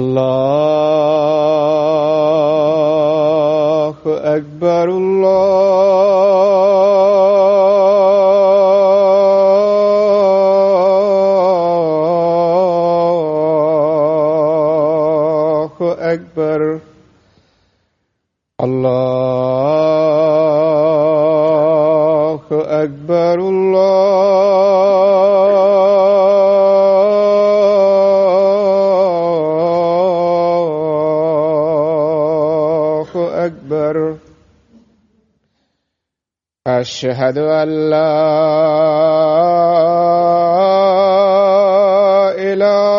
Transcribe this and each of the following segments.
الله أكبر الله أكبر الله أكبر أكبر. أشهد أن لا إله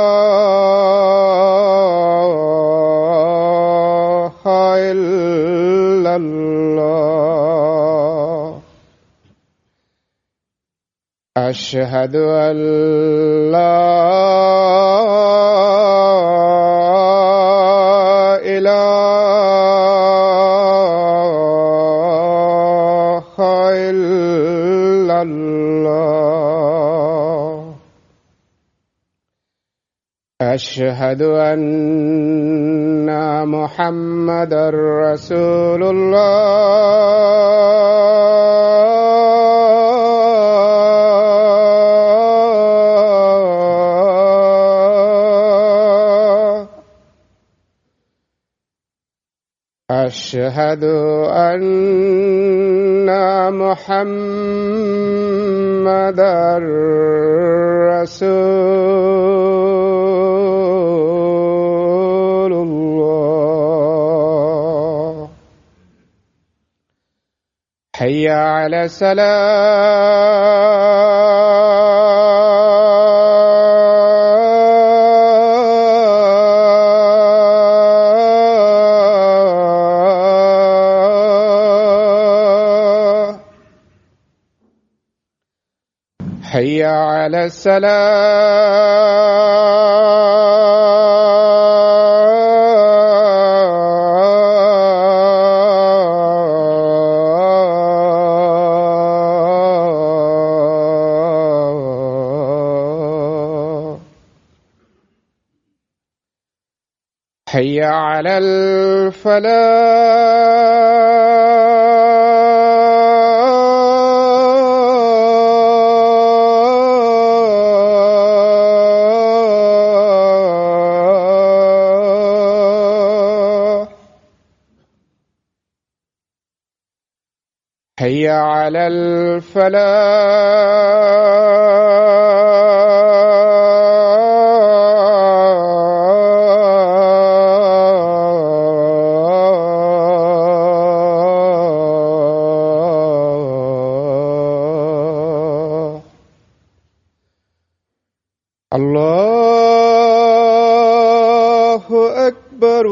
إلا الله. أشهد أن لا أشهد أن محمدًا رسول الله. أشهد أن محمدًا رسول الله. حي على الصلاة. حي على الصلاة. حي على الفلاح. حي على الفلاح. الله أكبر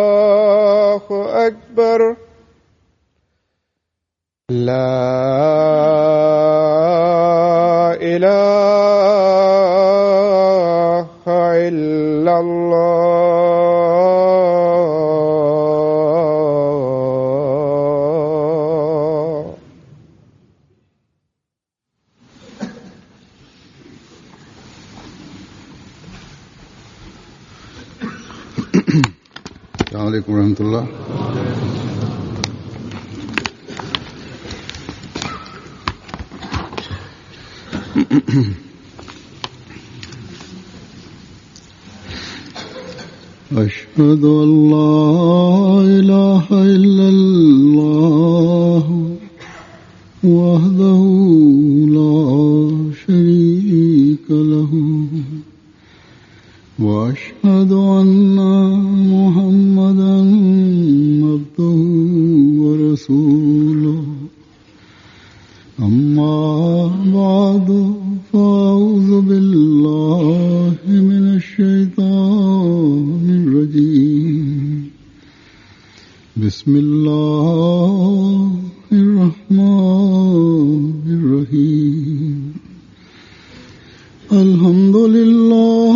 الله أكبر. لا إله إلا الله. السلام عليكم ورحمة الله. أشهد أن لا إله إلا الله وحده لا شريك له وأشهد أن محمدا عبده ورسوله أما بعد فأعوذ بالله من الشيطان الرجيم بسم الله الرحمن الرحيم الحمد لله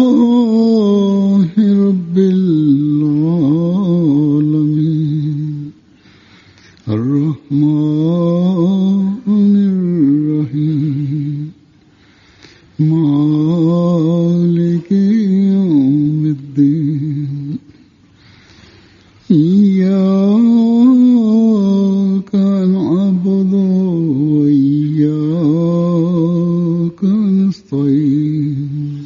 رب العالمين الرحمن الرحيم مالك يوم الدين إياك نعبد وإياك نستعين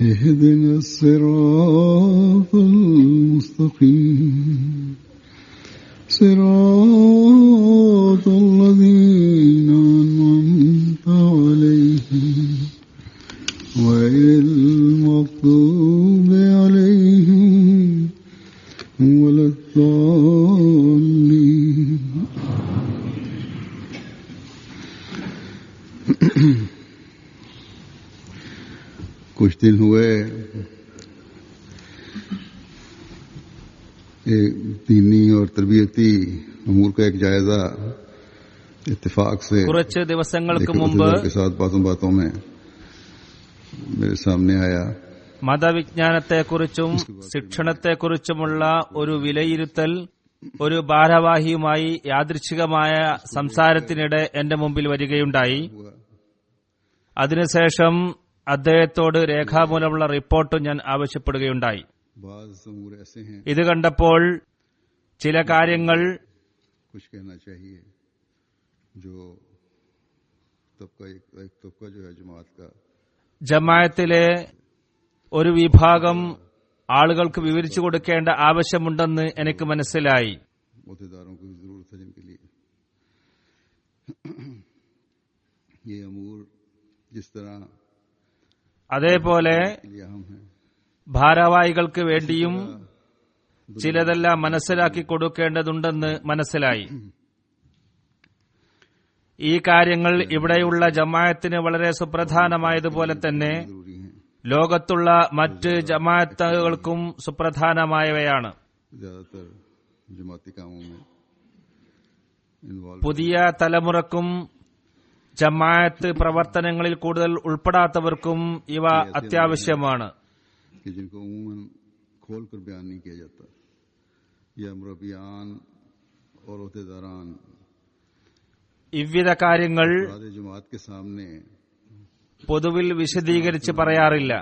اهدنا الصراط المستقيم صراط الذين أنعمت عليهم غير المغضوب عليهم ولا الضالين कुछ दिन हुए एक दीनी और तरबियती अमूर का एक जायजा इत्तेफाक से കുറച്ച് ദിവസങ്ങൾക്ക് മുമ്പ് के साथ बातों में मेरे सामने आया. മതവിജ്ഞാനത്തെക്കുറിച്ചും ശിക്ഷണത്തെക്കുറിച്ചുമുള്ള ഒരു വിലയിരുത്തൽ ഒരു ഭാരവാഹിയുമായി യാദൃച്ഛികമായ സംസാരത്തിനിടെ എന്റെ മുമ്പിൽ വരികയുണ്ടായി. അതിനുശേഷം അദ്ദേഹത്തോട് രേഖാമൂലമുള്ള റിപ്പോർട്ട് ഞാൻ ആവശ്യപ്പെടുകയുണ്ടായി. ഇത് കണ്ടപ്പോൾ ചില കാര്യങ്ങൾ ജമാഅത്തിലെ ഒരു വിഭാഗം ആളുകൾക്ക് വിവരിച്ചു കൊടുക്കേണ്ട ആവശ്യമുണ്ടെന്ന് എനിക്ക് മനസ്സിലായി. അതേപോലെ ഭാരവാഹികൾക്ക് വേണ്ടിയും ചിലതെല്ലാം മനസ്സിലാക്കി കൊടുക്കേണ്ടതുണ്ടെന്ന് മനസ്സിലായി. ഈ കാര്യങ്ങൾ ഇവിടെയുള്ള ജമാഅത്തിന് വളരെ സുപ്രധാനമായതുപോലെ തന്നെ ലോകത്തുള്ള മറ്റ് ജമാഅത്തുകൾക്കും സുപ്രധാനമായവയാണ്. പുതിയ തലമുറക്കും ജമാഅത്ത് പ്രവർത്തനങ്ങളിൽ കൂടുതൽ ഉൾപ്പെടാത്തവർക്കും ഇവ അത്യാവശ്യമാണ്. ഇவ்வித കാര്യങ്ങൾ പൊതുവിൽ വിശദീകരിച്ച് പറയാറില്ല.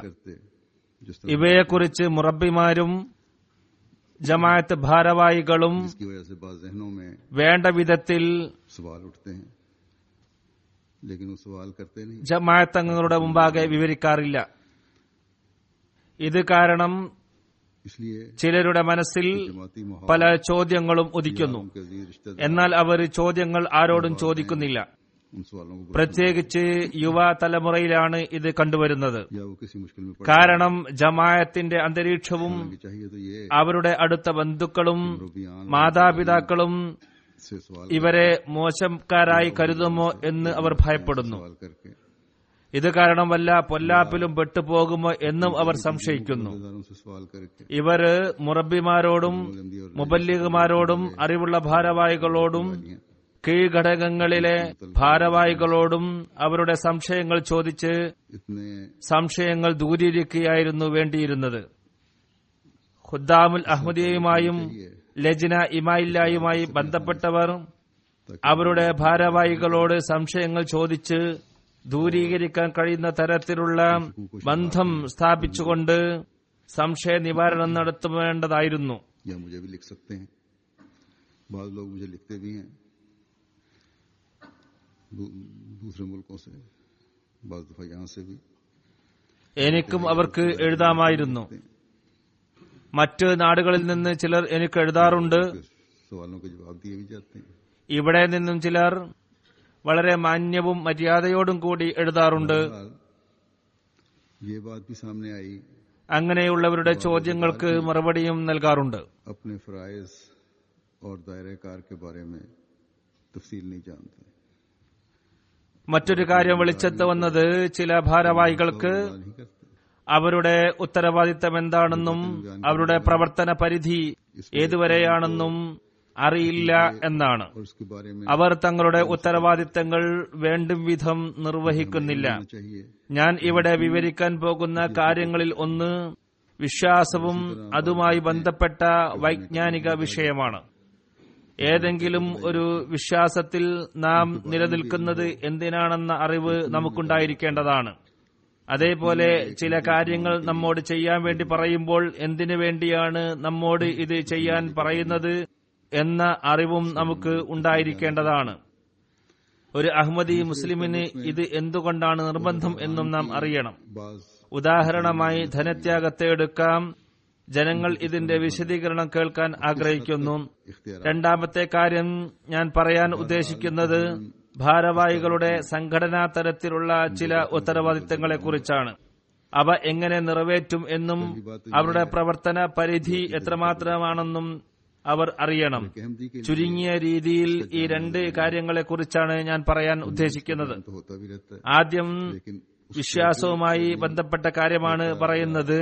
ഇവയെക്കുറിച്ച് മുറബ്ബിമാരും ജമാഅത്ത് ഭാരവാഹികളും വേണ്ട വിധത്തിൽ ജമാഅത്ത് അംഗങ്ങളുടെ മുമ്പാകെ വിവരിക്കാറില്ല. ഇത് കാരണം ചിലരുടെ മനസ്സിൽ പല ചോദ്യങ്ങളും ഉദിക്കുന്നു. എന്നാൽ അവർ ചോദ്യങ്ങൾ ആരോടും ചോദിക്കുന്നില്ല. പ്രത്യേകിച്ച് യുവ തലമുറയിലാണ് ഇത് കണ്ടുവരുന്നത്. കാരണം ജമാഅത്തിന്റെ അന്തരീക്ഷവും അവരുടെ അടുത്ത ബന്ധുക്കളും മാതാപിതാക്കളും ഇവരെ മോശക്കാരായി കരുതുമോ എന്ന് അവർ ഭയപ്പെടുന്നു. ഇത് കാരണം വല്ല പൊല്ലാപ്പിലും പെട്ടുപോകുമോ എന്നും അവർ സംശയിക്കുന്നു. ഇവർ മുറബ്ബിമാരോടും മുബല്ലിഗുമാരോടും അറിവുള്ള ഭാരവാഹികളോടും കീഴ്ഘടകങ്ങളിലെ ഭാരവാഹികളോടും അവരുടെ സംശയങ്ങൾ ചോദിച്ച് സംശയങ്ങൾ ദൂരീകരിക്കുകയായിരുന്നു വേണ്ടിയിരുന്നത്. ഖുദ്ദാമുൽ അഹ്മദിയയുമായും ലജ്ന ഇമായില്ലായുമായി ബന്ധപ്പെട്ടവർ അവരുടെ ഭാരവാഹികളോട് സംശയങ്ങൾ ചോദിച്ച് ദൂരീകരിക്കാൻ കഴിയുന്ന തരത്തിലുള്ള ബന്ധം സ്ഥാപിച്ചുകൊണ്ട് സംശയ നിവാരണം നടത്തേണ്ടതായിരുന്നു. എനിക്കും അവർക്ക് എഴുതാമായിരുന്നു. മറ്റ് നാടുകളിൽ നിന്ന് ചിലർ എനിക്ക് എഴുതാറുണ്ട്. सवालों के जवाब दिए भी जाते हैं. ഇവിടെ നിന്നും ചിലർ വളരെ മാന്യവും മര്യാദയോടും കൂടി എഴുതാറുണ്ട്. ये बात भी सामने आई, അങ്ങനെയുള്ളവരുടെ ചോദ്യങ്ങൾക്ക് മറുപടിയും നൽകാറുണ്ട്. अपने फराइज और दायरे कार के बारे में तफसील नहीं जानते. മറ്റൊരു കാര്യം വെളിച്ചത്ത് വന്നത് ചില ഭാരവാഹികൾക്ക് नहीं करते. അവരുടെ ഉത്തരവാദിത്തം എന്താണെന്നും അവരുടെ പ്രവർത്തന പരിധി ഏതുവരെയാണെന്നും അറിയില്ല എന്നാണ്. और उसके बारे में അവർ തങ്ങളുടെ ഉത്തരവാദിത്തങ്ങൾ വേണ്ടും വിധം നിർവഹിക്കുന്നില്ല. चाहिए. ഞാൻ ഇവിടെ വിവരിക്കാൻ പോകുന്ന കാര്യങ്ങളിൽ ഒന്ന് വിശ്വാസവും അതുമായി ബന്ധപ്പെട്ട വൈജ്ഞാനിക വിഷയമാണ്. ഏതെങ്കിലും ഒരു വിശ്വാസത്തിൽ നാം നിലനിൽക്കുന്നത് എന്തിനാണെന്ന അറിവ് നമുക്കുണ്ടായിരിക്കേണ്ടതാണ്. അതേപോലെ ചില കാര്യങ്ങൾ നമ്മോട് ചെയ്യാൻ വേണ്ടി പറയുമ്പോൾ എന്തിനു വേണ്ടിയാണ് നമ്മോട് ഇത് ചെയ്യാൻ പറയുന്നത് എന്ന അറിവും നമുക്ക് ഉണ്ടായിരിക്കേണ്ടതാണ്. ഒരു അഹ്മദി മുസ്ലിമിന് ഇത് എന്തുകൊണ്ടാണ് നിർബന്ധം എന്നും നാം അറിയണം. बाज ഉദാഹരണമായി ധനത്യാഗത്തെ എടുക്കാം. ജനങ്ങൾ ഇതിന്റെ വിശദീകരണം കേൾക്കാൻ ആഗ്രഹിക്കുന്നു. രണ്ടാമത്തെ കാര്യം ഞാൻ പറയാൻ ഉദ്ദേശിക്കുന്നത് ഭാരവാഹികളുടെ സംഘടനാ തലത്തിലുള്ള ചില ഉത്തരവാദിത്തങ്ങളെക്കുറിച്ചാണ്. അവ എങ്ങനെ നിറവേറ്റും എന്നും അവരുടെ പ്രവർത്തന പരിധി എത്രമാത്രമാണെന്നും അവർ അറിയണം. ചുരുങ്ങിയ രീതിയിൽ ഈ രണ്ട് കാര്യങ്ങളെക്കുറിച്ചാണ് ഞാൻ പറയാൻ ഉദ്ദേശിക്കുന്നത്. तो होता भी रहता है, ആദ്യം വിശ്വാസവുമായി ബന്ധപ്പെട്ട കാര്യമാണ് പറയുന്നത്.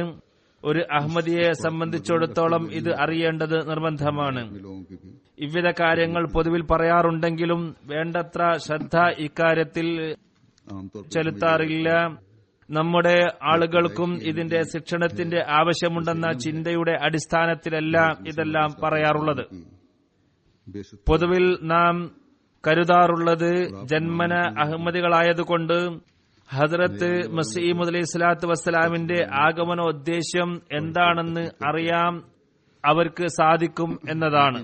ഒരു അഹ്മദിയെ സംബന്ധിച്ചിടത്തോളം ഇത് അറിയേണ്ടത് നിർബന്ധമാണ്. लोगों की भी ഇവിധ കാര്യങ്ങൾ പൊതുവിൽ പറയാറുണ്ടെങ്കിലും വേണ്ടത്ര ശ്രദ്ധ ഇക്കാര്യത്തിൽ आमतौर पर ചെലുത്താറില്ല. നമ്മുടെ ആളുകൾക്കും ഇതിന്റെ ശിക്ഷണത്തിന്റെ ആവശ്യമുണ്ടെന്ന ചിന്തയുടെ അടിസ്ഥാനത്തിലല്ല ഇതെല്ലാം പറയാറുള്ളത്. बेशक പൊതുവിൽ നാം കരുതാറുള്ളത് ജന്മന അഹമ്മദികളായതുകൊണ്ട് ഹദ്രത്ത് മസീഹ് അലൈഹി സ്വലാത്തു വസ്സലാമിന്റെ ആഗമനോദ്ദേശ്യം എന്താണെന്ന് അറിയാം, അവർക്ക് സാധിക്കും എന്നതാണ്.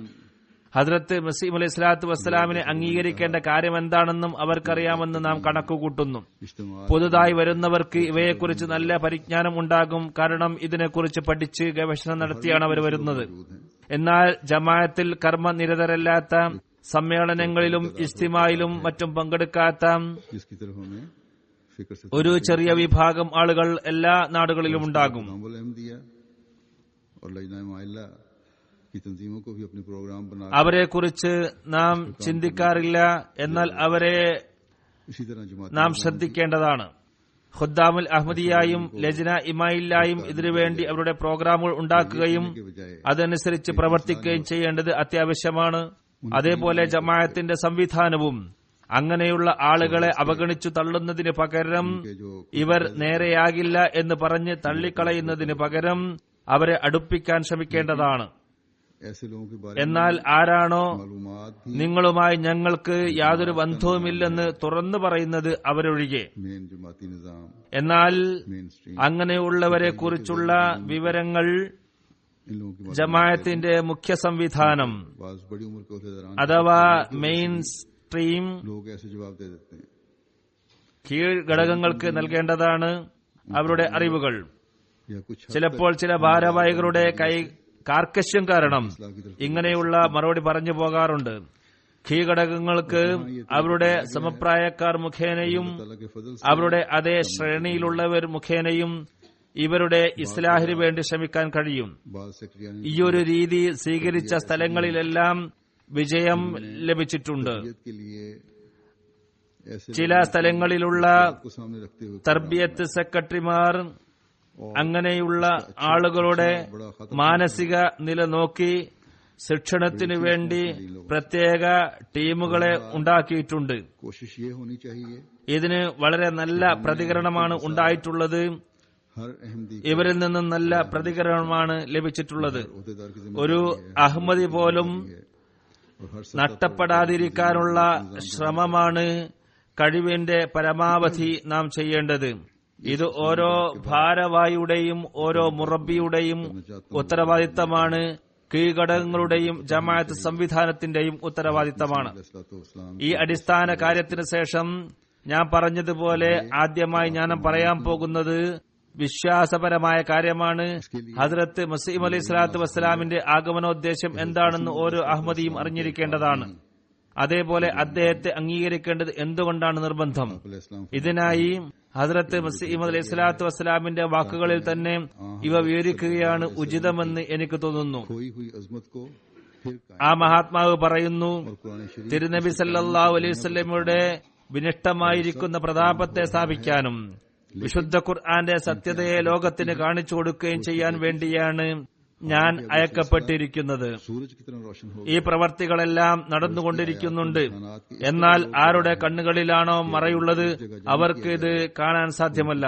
ഹദ്രത്ത് മസീഹ് അലൈഹി സ്വലാത്തു വസ്സലാമിനെ അംഗീകരിക്കേണ്ട കാര്യം എന്താണെന്നും അവർക്കറിയാമെന്ന് നാം കണക്കുകൂട്ടുന്നു. इज्तिमा പുതുതായി വരുന്നവർക്ക് ഇവയെക്കുറിച്ച് നല്ല പരിജ്ഞാനം ഉണ്ടാകും. കാരണം ഇതിനെക്കുറിച്ച് പഠിച്ച് ഗവേഷണം നടത്തിയാണ് അവർ വരുന്നത്. എന്നാൽ ജമാഅത്തിൽ കർമ്മനിരതരല്ലാത്ത സമ്മേളനങ്ങളിലും ഇജ്തിമായിലും മറ്റും പങ്കെടുക്കാത്ത जिसकी तरफ हमें फिक्र से ഒരു ചെറിയ വിഭാഗം ആളുകൾ എല്ലാ നാടുകളിലും ഉണ്ടാകും. नामुल अहमदिया और लजना माइला की तंजीमों को भी अपने प्रोग्राम बना അവരെക്കുറിച്ച് നാം ചിന്തിക്കാറില്ല. എന്നാൽ അവരെ इसी तरह जमात നാം ശ്രദ്ധിക്കേണ്ടതാണ്. ഖുദ്ദാമുൽ അഹ്മദിയായും ലജ്ന ഇമായില്ലായും ഇതിനുവേണ്ടി അവരുടെ പ്രോഗ്രാമുകൾ ഉണ്ടാക്കുകയും के बजाय അതനുസരിച്ച് പ്രവർത്തിക്കുകയും ചെയ്യേണ്ടത് അത്യാവശ്യമാണ്. അതേപോലെ ജമാഅത്തിന്റെ സംവിധാനവും അങ്ങനെയുള്ള ആളുകളെ അവഗണിച്ചു തള്ളുന്നതിന് പകരം के जो ഇവർ നേരെയാകില്ല എന്ന് പറഞ്ഞ് തള്ളിക്കളയുന്നതിന് പകരം അവരെ അടുപ്പിക്കാൻ ശ്രമിക്കേണ്ടതാണ്. ऐसे लोगों के बारे എന്നാൽ ആരാണോ मालूमात भी നിങ്ങളുമായി ഞങ്ങൾക്ക് യാതൊരു ബന്ധവുമില്ലെന്ന് തുറന്നു പറയുന്നത് അവരൊഴികെ, मेन जमाती निजाम എന്നാൽ मेन स्ट्रीम അങ്ങനെയുള്ളവരെ കുറിച്ചുള്ള വിവരങ്ങൾ इन लोगों की ജമാഅത്തിന്റെ മുഖ്യ സംവിധാനം बाज बड़ी उम्र के अहदेदारान അഥവാ മെയിൻ സ്ട്രീം लोग ऐसे जवाब दे देते हैं. കീഴ് ഘടകങ്ങൾക്ക് നൽകേണ്ടതാണ് അവരുടെ അറിവുകൾ. या कुछ हद ചിലപ്പോൾ ചില ഭാരവാഹികളുടെ കാർക്കശ്യം കാരണം ഇങ്ങനെയുള്ള മറുപടി പറഞ്ഞു പോകാറുണ്ട്. കീഴ്ഘടകങ്ങൾക്ക് അവരുടെ സമപ്രായക്കാർ മുഖേനയും तक के फजल से അവരുടെ അതേ ശ്രേണിയിലുള്ളവർ മുഖേനയും ഇവരുടെ ഇസ്ലാഹിന് വേണ്ടി ശ്രമിക്കാൻ കഴിയും. बाज सेक्रेटरी ഈ ഒരു രീതി സ്വീകരിച്ച സ്ഥലങ്ങളിലെല്ലാം വിജയം ലഭിച്ചിട്ടുണ്ട്. के लिए ऐसे ചില സ്ഥലങ്ങളിലുള്ള को सामने रखते हुए തർബിയത്ത് സെക്രട്ടറിമാർ അങ്ങനെയുള്ള ആളുകളുടെ മാനസിക നില നോക്കി ശിക്ഷണത്തിനു വേണ്ടി പ്രത്യേക ടീമുകളെ ഉണ്ടാക്കിയിട്ടുണ്ട്. कोशिश ये होनी चाहिए ഇതിന് വളരെ നല്ല പ്രതികരണമാണ് ഉണ്ടായിട്ടുള്ളത്. हर अहमदी ഇവരിൽ നിന്നും നല്ല പ്രതികരണമാണ് ലഭിച്ചിട്ടുള്ളത്. अहदेदार की ഒരു അഹ്മദി പോലും और हर നഷ്ടപ്പെടാതിരിക്കാനുള്ള ശ്രമമാണ് കഴിവിന്റെ പരമാവധി നാം ചെയ്യേണ്ടത്. ഇത് ഓരോ ഭാരവാഹിയുടെയും ഓരോ മുറബിയുടെയും ഉത്തരവാദിത്തമാണ്. കീഴ്ഘടകങ്ങളുടെയും ജമാഅത്ത് സംവിധാനത്തിന്റെയും ഉത്തരവാദിത്തമാണ്. सलाम ഈ അടിസ്ഥാന കാര്യത്തിന് ശേഷം ഞാൻ പറഞ്ഞതുപോലെ ആദ്യമായി ഞാൻ പറയാൻ പോകുന്നത് വിശ്വാസപരമായ കാര്യമാണ്. ഹദ്രത്ത് മസീഹ് അലൈഹി സ്വലാത്തു വസ്സലാമിന്റെ ആഗമനോദ്ദേശം എന്താണെന്ന് ഓരോ അഹമ്മദിയും അറിഞ്ഞിരിക്കേണ്ടതാണ്. അതേപോലെ അദ്ദേഹത്തെ അംഗീകരിക്കേണ്ടത് എന്തുകൊണ്ടാണ് നിർബന്ധം. ഇതിനായി ഹദ്രത്ത് മസീഹ് അലൈഹി സ്വലാത്തു വസ്സലാമിന്റെ വാക്കുകളിൽ തന്നെ ഇവ വിവരിക്കുകയാണ് ഉചിതമെന്ന് എനിക്ക് തോന്നുന്നു. ആ മഹാത്മാവ് പറയുന്നു, തിരുനബി സല്ലല്ലാഹു അലൈഹി വസല്ലമയുടെ വിനിഷ്ടമായിരിക്കുന്ന പ്രതാപത്തെ സ്ഥാപിക്കാനും വിശുദ്ധ ഖുർആന്റെ സത്യതയെ ലോകത്തിന് കാണിച്ചു കൊടുക്കുകയും ചെയ്യാൻ വേണ്ടിയാണ് ഞാൻ അയക്കപ്പെട്ടിരിക്കുന്നത്. ഈ പ്രവർത്തികളെല്ലാം നടന്നുകൊണ്ടിരിക്കുന്നുണ്ട്. എന്നാൽ ആരുടെ കണ്ണുകളിലാണോ മറയുള്ളത് അവർക്ക് ഇത് കാണാൻ സാധ്യമല്ല.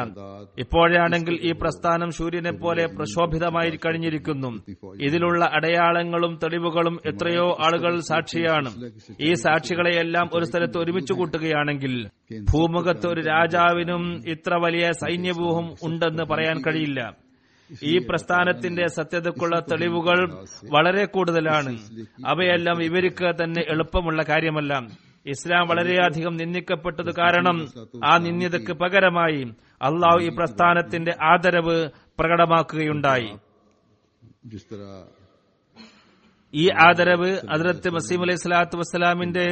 ഇപ്പോഴാണെങ്കിൽ ഈ പ്രസ്ഥാനം സൂര്യനെ പോലെ പ്രശോഭിതമായി കഴിഞ്ഞിരിക്കുന്നു. ഇതിലുള്ള അടയാളങ്ങളും തെളിവുകളും എത്രയോ ആളുകൾ സാക്ഷിയാണ്. ഈ സാക്ഷികളെയെല്ലാം ഒരു സ്ഥലത്ത് ഒരുമിച്ച് കൂട്ടുകയാണെങ്കിൽ ഭൂമുഖത്ത് ഒരു രാജാവിനും ഇത്ര വലിയ സൈന്യവ്യൂഹം ഉണ്ടെന്ന് പറയാൻ കഴിയില്ല. ഈ പ്രസ്ഥാനത്തിന്റെ സത്യതയ്ക്കുള്ള തെളിവുകൾ വളരെ കൂടുതലാണ്. അവയെല്ലാം വിവരിക്കുക തന്നെ എളുപ്പമുള്ള കാര്യമല്ല. ഇസ്ലാം വളരെയധികം നിന്ദിക്കപ്പെട്ടത് കാരണം ആ നിന്ദ്യതയ്ക്ക് പകരമായി അള്ളാഹു ഈ പ്രസ്ഥാനത്തിന്റെ ആദരവ് പ്രകടമാക്കുകയുണ്ടായി. ഈ ആദരവ് ഹദ്രത്ത് മസീഹ് അലൈഹി സ്വലാത്തു വസ്സലാമിന്റെ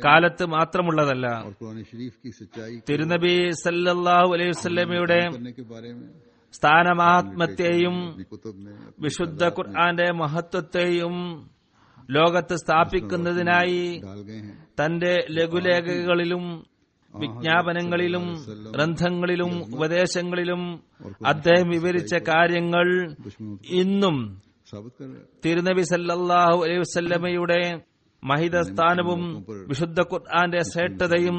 കാലത്ത് മാത്രമുള്ളതല്ല. തിരുനബി സല്ലല്ലാഹു അലൈഹി വസല്ലമയുടെ സ്ഥാനമഹാത്മ്യത്തെയും വിശുദ്ധ ഖുർആന്റെ മഹത്വത്തെയും ലോകത്ത് സ്ഥാപിക്കുന്നതിനായി തന്റെ ലഘുലേഖകളിലും വിജ്ഞാപനങ്ങളിലും ഗ്രന്ഥങ്ങളിലും ഉപദേശങ്ങളിലും അദ്ദേഹം വിവരിച്ച കാര്യങ്ങൾ ഇന്നും തിരുനബി സല്ലല്ലാഹു അലൈഹി വസല്ലമയുടെ മഹിതസ്ഥാനവും വിശുദ്ധ ഖുർആന്റെ ശ്രേഷ്ഠതയും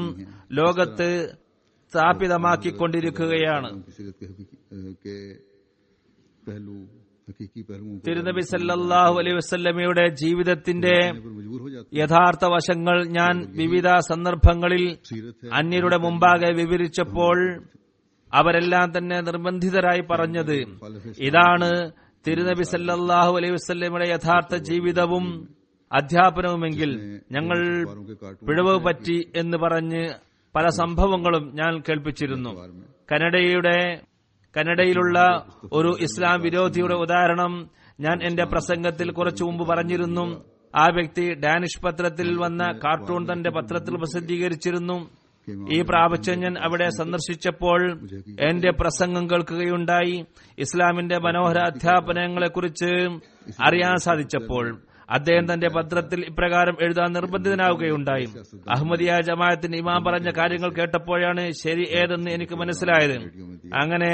ലോകത്ത് സ്ഥാപിതമാക്കിക്കൊണ്ടിരിക്കുകയാണ്. തിരുനബി സല്ലല്ലാഹു അലൈഹി വസല്ലമയുടെ ജീവിതത്തിന്റെ യഥാർത്ഥ വശങ്ങൾ ഞാൻ വിവിധ സന്ദർഭങ്ങളിൽ അന്യരുടെ മുമ്പാകെ വിവരിച്ചപ്പോൾ അവരെല്ലാം തന്നെ നിർബന്ധിതരായി പറഞ്ഞത് ഇതാണ് തിരുനബി സല്ലല്ലാഹു അലൈഹി വസല്ലമയുടെ യഥാർത്ഥ ജീവിതവും അധ്യാപനവുമെങ്കിൽ ഞങ്ങൾ പിഴവ് പറ്റി എന്ന് പറഞ്ഞ് പല സംഭവങ്ങളും ഞാൻ കേൾപ്പിച്ചിരുന്നു. കനഡയിലുള്ള ഒരു ഇസ്ലാം വിരോധിയുടെ ഉദാഹരണം ഞാൻ എന്റെ പ്രസംഗത്തിൽ കുറച്ചു മുമ്പ് പറഞ്ഞിരുന്നു. ആ വ്യക്തി ഡാനിഷ് പത്രത്തിൽ വന്ന കാർട്ടൂൺ തന്റെ പത്രത്തിൽ പ്രസിദ്ധീകരിച്ചിരുന്നു. ഈ പ്രാവശ്യം ഞാൻ അവിടെ സന്ദർശിച്ചപ്പോൾ എന്റെ പ്രസംഗം കേൾക്കുകയുണ്ടായി. ഇസ്ലാമിന്റെ മനോഹര അധ്യാപനങ്ങളെക്കുറിച്ച് അറിയാൻ സാധിച്ചപ്പോൾ അദ്ദേഹം തന്റെ പത്രത്തിൽ ഇപ്രകാരം എഴുതാൻ നിർബന്ധിതനാവുകയുണ്ടായി. അഹമ്മദിയ ജമാഅത്തിന്റെ ഇമാം പറഞ്ഞ കാര്യങ്ങൾ കേട്ടപ്പോഴാണ് ശരി ഏതെന്ന് എനിക്ക് മനസ്സിലായത്. അങ്ങനെ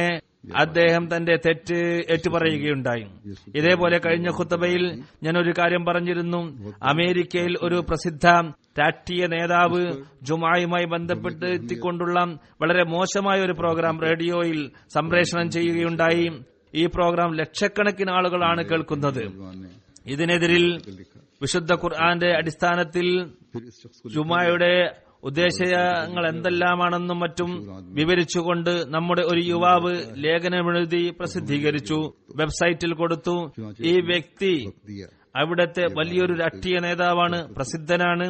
അദ്ദേഹം തന്റെ തെറ്റ് ഏറ്റുപറയുകയുണ്ടായി. ഇതേപോലെ കഴിഞ്ഞ ഖുത്ബയിൽ ഞാൻ ഒരു കാര്യം പറഞ്ഞിരുന്നു. അമേരിക്കയിൽ ഒരു പ്രസിദ്ധ രാഷ്ട്രീയ നേതാവ് ജുമായുമായി ബന്ധപ്പെട്ടുകൊണ്ടുള്ള വളരെ മോശമായ ഒരു പ്രോഗ്രാം റേഡിയോയിൽ സംപ്രേഷണം ചെയ്യുകയുണ്ടായി. ഈ പ്രോഗ്രാം ലക്ഷക്കണക്കിന് ആളുകളാണ് കേൾക്കുന്നത്. ഇതിനെതിരിൽ വിശുദ്ധ ഖുർആന്റെ അടിസ്ഥാനത്തിൽ ജുമായുടെ ഉദ്ദേശങ്ങൾ എന്തെല്ലാമാണെന്നും മറ്റും വിവരിച്ചുകൊണ്ട് നമ്മുടെ ഒരു യുവാവ് ലേഖനമെഴുതി പ്രസിദ്ധീകരിച്ചു, വെബ്സൈറ്റിൽ കൊടുത്തു. ഈ വ്യക്തി അവിടുത്തെ വലിയൊരു രാഷ്ട്രീയ നേതാവാണ്, പ്രസിദ്ധനാണ്.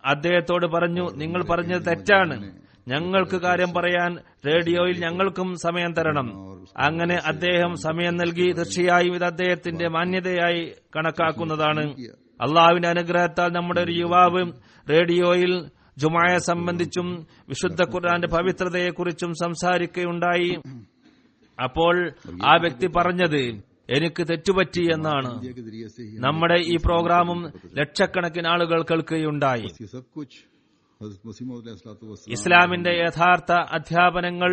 അദ്ദേഹത്തോട് പറഞ്ഞു, നിങ്ങൾ പറഞ്ഞത് തെറ്റാണ്, ഞങ്ങൾക്ക് കാര്യം പറയാൻ റേഡിയോയിൽ ഞങ്ങൾക്കും സമയം തരണം. അങ്ങനെ അദ്ദേഹം സമയം നൽകി. തീർച്ചയായും ഇത് അദ്ദേഹത്തിന്റെ മാന്യതയായി കണക്കാക്കുന്നതാണ്. അള്ളാഹുവിന്റെ അനുഗ്രഹത്താൽ നമ്മുടെ ഒരു യുവാവ് റേഡിയോയിൽ ജുമായെ സംബന്ധിച്ചും വിശുദ്ധ ഖുർആന്റെ പവിത്രതയെക്കുറിച്ചും സംസാരിക്കുകയുണ്ടായി. അപ്പോൾ ആ വ്യക്തി പറഞ്ഞത് എനിക്ക് തെറ്റുപറ്റി എന്നാണ്. നമ്മുടെ ഈ പ്രോഗ്രാമും ലക്ഷക്കണക്കിന് ആളുകൾ കേൾക്കുകയുണ്ടായി. ഇസ്ലാമിന്റെ യഥാർത്ഥ അധ്യാപനങ്ങൾ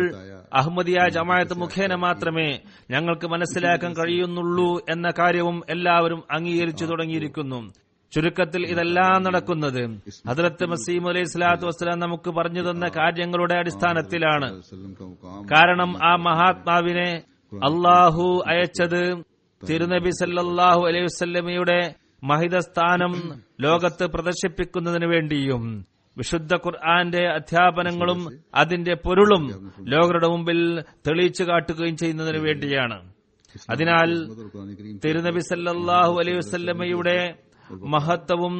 അഹമ്മദിയ ജമാഅത്ത് മുഖേന മാത്രമേ ഞങ്ങൾക്ക് മനസ്സിലാക്കാൻ കഴിയുന്നുള്ളൂ എന്ന കാര്യവും എല്ലാവരും അംഗീകരിച്ചു തുടങ്ങിയിരിക്കുന്നു. ചുരുക്കത്തിൽ ഇതെല്ലാം നടക്കുന്നത് ഹദ്റത്ത് മസീഹ് അലൈഹി സ്വലാത്തു വസ്സലാം നമുക്ക് പറഞ്ഞു തന്ന കാര്യങ്ങളുടെ അടിസ്ഥാനത്തിലാണ്. കാരണം ആ മഹാത്മാവിനെ അള്ളാഹു അയച്ചത് തിരുനബി സല്ലല്ലാഹു അലൈഹി വസല്ലമയുടെ മഹിതസ്ഥാനം ലോകത്ത് പ്രദർശിപ്പിക്കുന്നതിനു വേണ്ടിയും വിശുദ്ധ ഖുർആന്റെ അധ്യാപനങ്ങളും അതിന്റെ പൊരുളും ലോകരുടെ മുമ്പിൽ തെളിയിച്ചു കാട്ടുകയും ചെയ്യുന്നതിനു വേണ്ടിയാണ്. അതിനാൽ തിരുനബി സല്ലല്ലാഹു അലൈഹി വസല്ലമയുടെ മഹത്വവും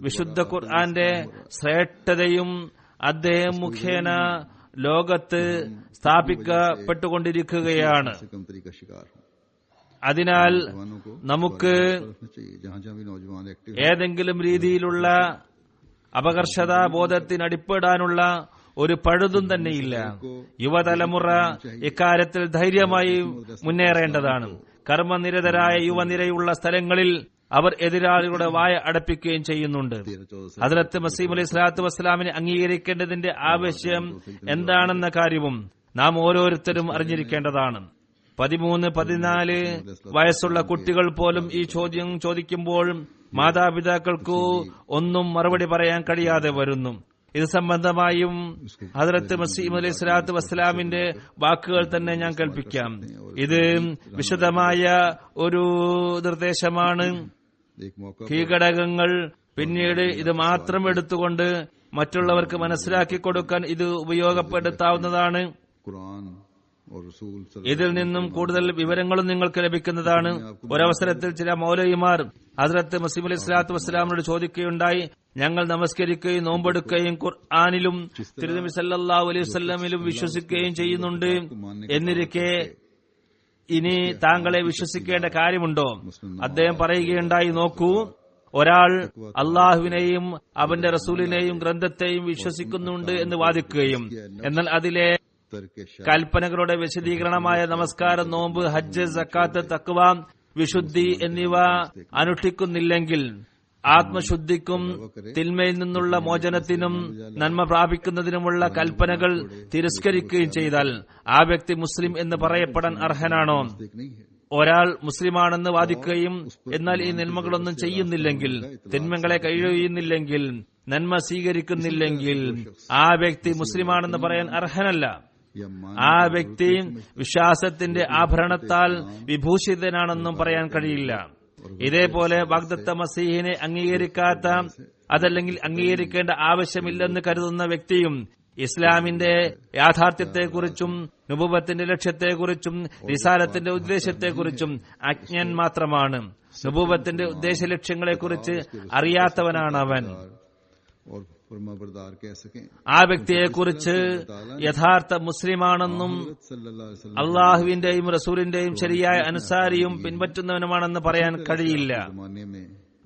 വിശുദ്ധ ഖുർആന്റെ ശ്രേഷ്ഠതയും അദ്ദേഹം മുഖേന ലോകത്ത് സ്ഥാപിക്കപ്പെട്ടുകൊണ്ടിരിക്കുകയാണ്. से कमतरी का शिकार हूं। അതിനാൽ नौजवानों को നമുക്ക് रखना चाहिए, जहां जहां भी नौजवान एक्टिव ഏതെങ്കിലും രീതിയിലുള്ള അപകർഷതാബോധത്തിനടിപ്പെടാനുള്ള ഒരു പഴുതും തന്നെയില്ല. യുവതലമുറ ഇക്കാര്യത്തിൽ ധൈര്യമായി മുന്നേറേണ്ടതാണ്. കർമ്മനിരതരായ യുവനിരയുള്ള സ്ഥലങ്ങളിൽ അവർ എതിരാളികളുടെ വായ അടപ്പിക്കുകയും ചെയ്യുന്നുണ്ട്. ഹദ്റത്ത് മസീഹ് അലൈഹി സ്വലാത്തു വസ്സലാമിനെ അംഗീകരിക്കേണ്ടതിന്റെ ആവശ്യം എന്താണെന്ന കാര്യവും നാം ഓരോരുത്തരും അറിഞ്ഞിരിക്കേണ്ടതാണ്. 13-14 വയസ്സുള്ള കുട്ടികൾ പോലും ഈ ചോദ്യം ചോദിക്കുമ്പോൾ മാതാപിതാക്കൾക്കു ഒന്നും മറുപടി പറയാൻ കഴിയാതെ വരുന്നു. ഇത് സംബന്ധമായും ഹദ്റത്ത് മസീഹ് അലൈഹി സ്വലാത്തു വസ്സലാമിന്റെ വാക്കുകൾ തന്നെ ഞാൻ കേൾപ്പിക്കാം. ഇത് വിശദമായ ഒരു നിർദ്ദേശമാണ്. एक मौका കീഴ്ഘടകങ്ങൾ പിന്നീട് ഇത് മാത്രം എടുത്തുകൊണ്ട് മറ്റുള്ളവർക്ക് മനസ്സിലാക്കി കൊടുക്കാൻ ഇത് ഉപയോഗപ്പെടുത്താവുന്നതാണ്. कुरान और रसूल ഇതിൽ നിന്നും കൂടുതൽ വിവരങ്ങളും നിങ്ങൾക്ക് ലഭിക്കുന്നതാണ്. ഒരവസരത്തിൽ ചില മൗലവിമാർ ഹദ്റത്ത് മസീഹ് അലൈഹി സ്വലാത്തു വസ്സലാമിനോട് ചോദിക്കുകയുണ്ടായി, ഞങ്ങൾ നമസ്കരിക്കുകയും നോമ്പെടുക്കുകയും ഖുർആനിലും തിരുനബി സല്ലല്ലാഹു അലൈഹി വസല്ലമിലും വിശ്വസിക്കുകയും ചെയ്യുന്നുണ്ട്. എന്നിരിക്കെ ഇനി താങ്കളെ വിശ്വസിക്കേണ്ട കാര്യമുണ്ടോ? അദ്ദേഹം പറയുകയുണ്ടായി, നോക്കൂ, ഒരാൾ അള്ളാഹുവിനെയും അവന്റെ റസൂലിനെയും ഗ്രന്ഥത്തെയും വിശ്വസിക്കുന്നുണ്ട് എന്ന് വാദിക്കുകയും എന്നാൽ അതിലെ കൽപ്പനകളുടെ വിശദീകരണമായ നമസ്കാരം, നോമ്പ്, ഹജ്ജ്, സക്കാത്ത്, തഖ്വ, വിശുദ്ധി എന്നിവ അനുഷ്ഠിക്കുന്നില്ലെങ്കിൽ ആത്മശുദ്ധിക്കും തിന്മയിൽ നിന്നുള്ള മോചനത്തിനും നന്മ പ്രാപിക്കുന്നതിനുമുള്ള കൽപ്പനകൾ തിരസ്കരിക്കുകയും ചെയ്താൽ ആ വ്യക്തി മുസ്ലിം എന്ന് പറയപ്പെടാൻ അർഹനാണോ? ഒരാൾ മുസ്ലിമാണെന്ന് വാദിക്കുകയും എന്നാൽ ഈ നന്മകളൊന്നും ചെയ്യുന്നില്ലെങ്കിൽ, തിന്മകളെ കഴിയുന്നില്ലെങ്കിൽ, നന്മ സ്വീകരിക്കുന്നില്ലെങ്കിൽ ആ വ്യക്തി മുസ്ലിമാണെന്ന് പറയാൻ അർഹനല്ല. ആ വ്യക്തി വിശ്വാസത്തിന്റെ ആഭരണത്താൽ വിഭൂഷിതനാണെന്നും പറയാൻ കഴിയില്ല. ഇതേപോലെ വാഗ്ദത്ത മസീഹിനെ അംഗീകരിക്കാത്ത, അതല്ലെങ്കിൽ അംഗീകരിക്കേണ്ട ആവശ്യമില്ലെന്ന് കരുതുന്ന വ്യക്തിയും ഇസ്ലാമിന്റെ യാഥാർത്ഥ്യത്തെക്കുറിച്ചും നുബുവത്തിന്റെ ലക്ഷ്യത്തെക്കുറിച്ചും റിസാലത്തിന്റെ ഉദ്ദേശത്തെക്കുറിച്ചും അജ്ഞൻ മാത്രമാണ്. നുബുവത്തിന്റെ ഉദ്ദേശ ലക്ഷ്യങ്ങളെക്കുറിച്ച് അറിയാത്തവനാണ് അവൻ. ആ വ്യക്തിയെക്കുറിച്ച് യഥാർത്ഥ മുസ്ലിമാണെന്നും അള്ളാഹുവിന്റെയും റസൂലിന്റെയും ശരിയായ അനുസാരിയും പിൻപറ്റുന്നവനുമാണെന്ന് പറയാൻ കഴിയില്ല.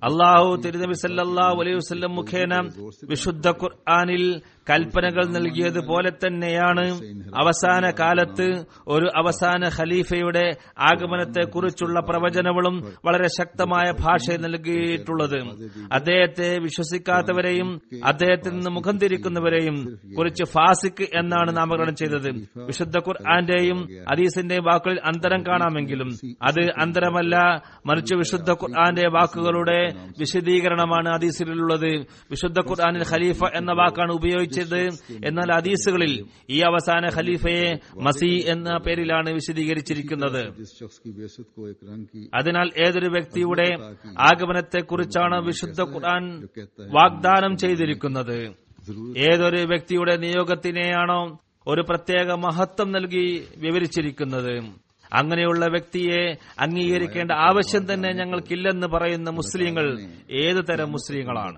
അള്ളാഹു തിരുനബി സല്ലല്ലാഹു അലൈഹി വസല്ലം മുഖേന വിശുദ്ധ ഖുർആനിൽ കൽപ്പനകൾ നൽകിയതുപോലെ തന്നെയാണ് അവസാന കാലത്ത് ഒരു അവസാന ഖലീഫയുടെ ആഗമനത്തെക്കുറിച്ചുള്ള പ്രവചനങ്ങളും വളരെ ശക്തമായ ഭാഷയിൽ നൽകിയിട്ടുള്ളത്. അദ്ദേഹത്തെ വിശ്വസിക്കാത്തവരെയും അദ്ദേഹത്തിൽ നിന്ന് മുഖം തിരിക്കുന്നവരെയും കുറിച്ച് ഫാസിഖ് എന്നാണ് നാമകരണം ചെയ്തത്. വിശുദ്ധ ഖുർആന്റെയും ഹദീസിന്റെയും വാക്കുകളിൽ അന്തരം കാണാമെങ്കിലും അത് അന്തരമല്ല, മറിച്ച് വിശുദ്ധ ഖുർആന്റെ വാക്കുകളുടെ വിശദീകരണമാണ് ഹദീസിലുള്ളത്. വിശുദ്ധ ഖുർആനിൽ ഖലീഫ എന്ന വാക്കാണ് ഉപയോഗിച്ചത്. എന്നാൽ ഹദീസുകളിൽ ഈ അവസാന ഖലീഫയെ മസീ എന്ന പേരിലാണ് വിശദീകരിച്ചിരിക്കുന്നത്. അതിനാൽ ഏതൊരു വ്യക്തിയുടെ ആഗമനത്തെക്കുറിച്ചാണ് വിശുദ്ധ ഖുർആൻ വാഗ്ദാനം ചെയ്തിരിക്കുന്നത്, ഏതൊരു വ്യക്തിയുടെ നിയോഗത്തിനെയാണോ ഒരു പ്രത്യേക മഹത്വം നൽകി വിവരിച്ചിരിക്കുന്നത്, അങ്ങനെയുള്ള വ്യക്തിയെ അംഗീകരിക്കേണ്ട ആവശ്യം തന്നെ ഞങ്ങൾക്കില്ലെന്ന് പറയുന്ന മുസ്ലിങ്ങൾ ഏതു തരം മുസ്ലിങ്ങളാണ്?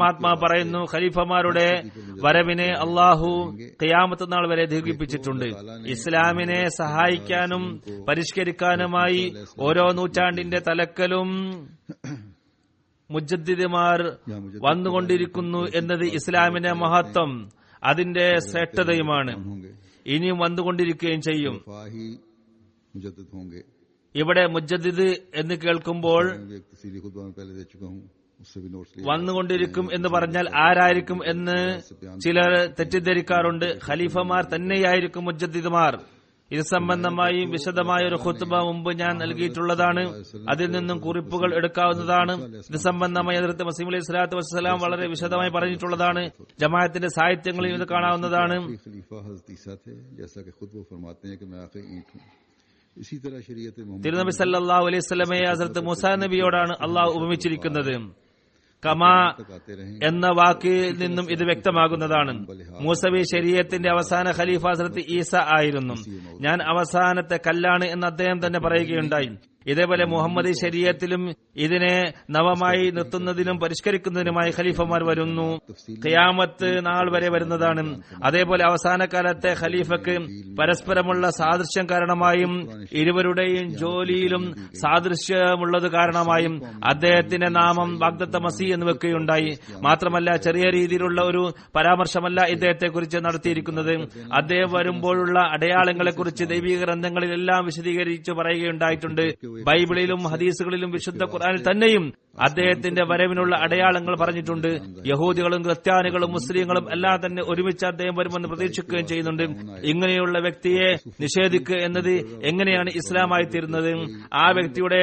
ആത്മാ പറയുന്നു, ഖലീഫമാരുടെ വരവിനെ അള്ളാഹു ഖിയാമത്ത് നാൾ വരെ ദീർഘിപ്പിച്ചിട്ടുണ്ട്. ഇസ്ലാമിനെ സഹായിക്കാനും പരിഷ്കരിക്കാനുമായി ഓരോ നൂറ്റാണ്ടിന്റെ തലക്കലും മുജദ്ദിദുമാർ വന്നുകൊണ്ടിരിക്കുന്നു എന്നത് ഇസ്ലാമിന്റെ മഹത്വം, അതിന്റെ ശ്രേഷ്ഠതയുമാണ്. ഇനിയും വന്നുകൊണ്ടിരിക്കുകയും ചെയ്യും. ഇവിടെ മുജദ്ദിദ് എന്ന് കേൾക്കുമ്പോൾ വന്നുകൊണ്ടിരിക്കും എന്ന് പറഞ്ഞാൽ ആരായിരിക്കും എന്ന് ചിലർ തെറ്റിദ്ധരിക്കാറുണ്ട്. ഖലീഫമാർ തന്നെയായിരിക്കും മുജദ്ദിദുമാർ. ഇത് സംബന്ധമായി വിശദമായ ഒരു ഖുത്ബ മുമ്പ് ഞാൻ നൽകിയിട്ടുള്ളതാണ്. അതിൽ നിന്നും കുറിപ്പുകൾ എടുക്കാവുന്നതാണ്. ഇത് സംബന്ധമായി ഹദ്റത്ത് മസീഹ് അലൈഹി സ്വലാത്തു വസ്സലാം വളരെ വിശദമായി പറഞ്ഞിട്ടുള്ളതാണ്. ജമാഅത്തിന്റെ സാഹിത്യങ്ങളിൽ ഇത് കാണാവുന്നതാണ്. തിരുനബി സല്ലല്ലാഹു അലൈഹി വസല്ലമയെ ഹദ്റത്ത് മൂസാ നബിയോടാണ് അള്ളാഹു ഉപമിച്ചിരിക്കുന്നത്. കമാ എന്ന വാക്കിൽ നിന്നും ഇത് വ്യക്തമാകുന്നതാണ്. മൂസവി ശരീഅത്തിന്റെ അവസാന ഖലീഫ ഹദ്റത്ത് ഈസ ആയിരുന്നു. ഞാൻ അവസാനത്തെ കല്ലാണ് എന്ന് അദ്ദേഹം തന്നെ പറയുകയുണ്ടായി. ഇതേപോലെ മുഹമ്മദ് ശരീഅത്തിലും ഇതിനെ നവമായി നിർത്തുന്നതിനും പരിഷ്കരിക്കുന്നതിനുമായി ഖലീഫമാർ വരുന്നു. ഖിയാമത്ത് നാൾ വരെ വരുന്നതാണ്. അതേപോലെ അവസാന കാലത്തെ ഖലീഫക്ക് പരസ്പരമുള്ള സാദൃശ്യം കാരണമായും ഇരുവരുടെയും ജോലിയിലും സാദൃശ്യമുള്ളത് കാരണമായും അദ്ദേഹത്തിന്റെ നാമം വാഗ്ദത്ത മസീഹ് എന്ന് വെക്കുകയുണ്ടായി. മാത്രമല്ല, ചെറിയ രീതിയിലുള്ള ഒരു പരാമർശമല്ല ഇദ്ദേഹത്തെ കുറിച്ച് നടത്തിയിരിക്കുന്നത്. അദ്ദേഹം വരുമ്പോഴുള്ള അടയാളങ്ങളെ കുറിച്ച് ദൈവിക ഗ്രന്ഥങ്ങളിലെല്ലാം വിശദീകരിച്ച് പറയുകയുണ്ടായിട്ടുണ്ട്. ബൈബിളിലും ഹദീസുകളിലും വിശുദ്ധ ഖുർആനിൽ തന്നെയും അദ്ദേഹത്തിന്റെ വരവിനുള്ള അടയാളങ്ങൾ പറഞ്ഞിട്ടുണ്ട്. യഹൂദികളും ക്രിസ്ത്യാനികളും മുസ്ലിങ്ങളും എല്ലാം തന്നെ ഒരുമിച്ച് അദ്ദേഹം വരുമെന്ന് പ്രതീക്ഷിക്കുകയും ചെയ്യുന്നുണ്ട്. ഇങ്ങനെയുള്ള വ്യക്തിയെ നിഷേധിക്കുക എന്നത് എങ്ങനെയാണ് ഇസ്ലാമായി തീരുന്നത്? ആ വ്യക്തിയുടെ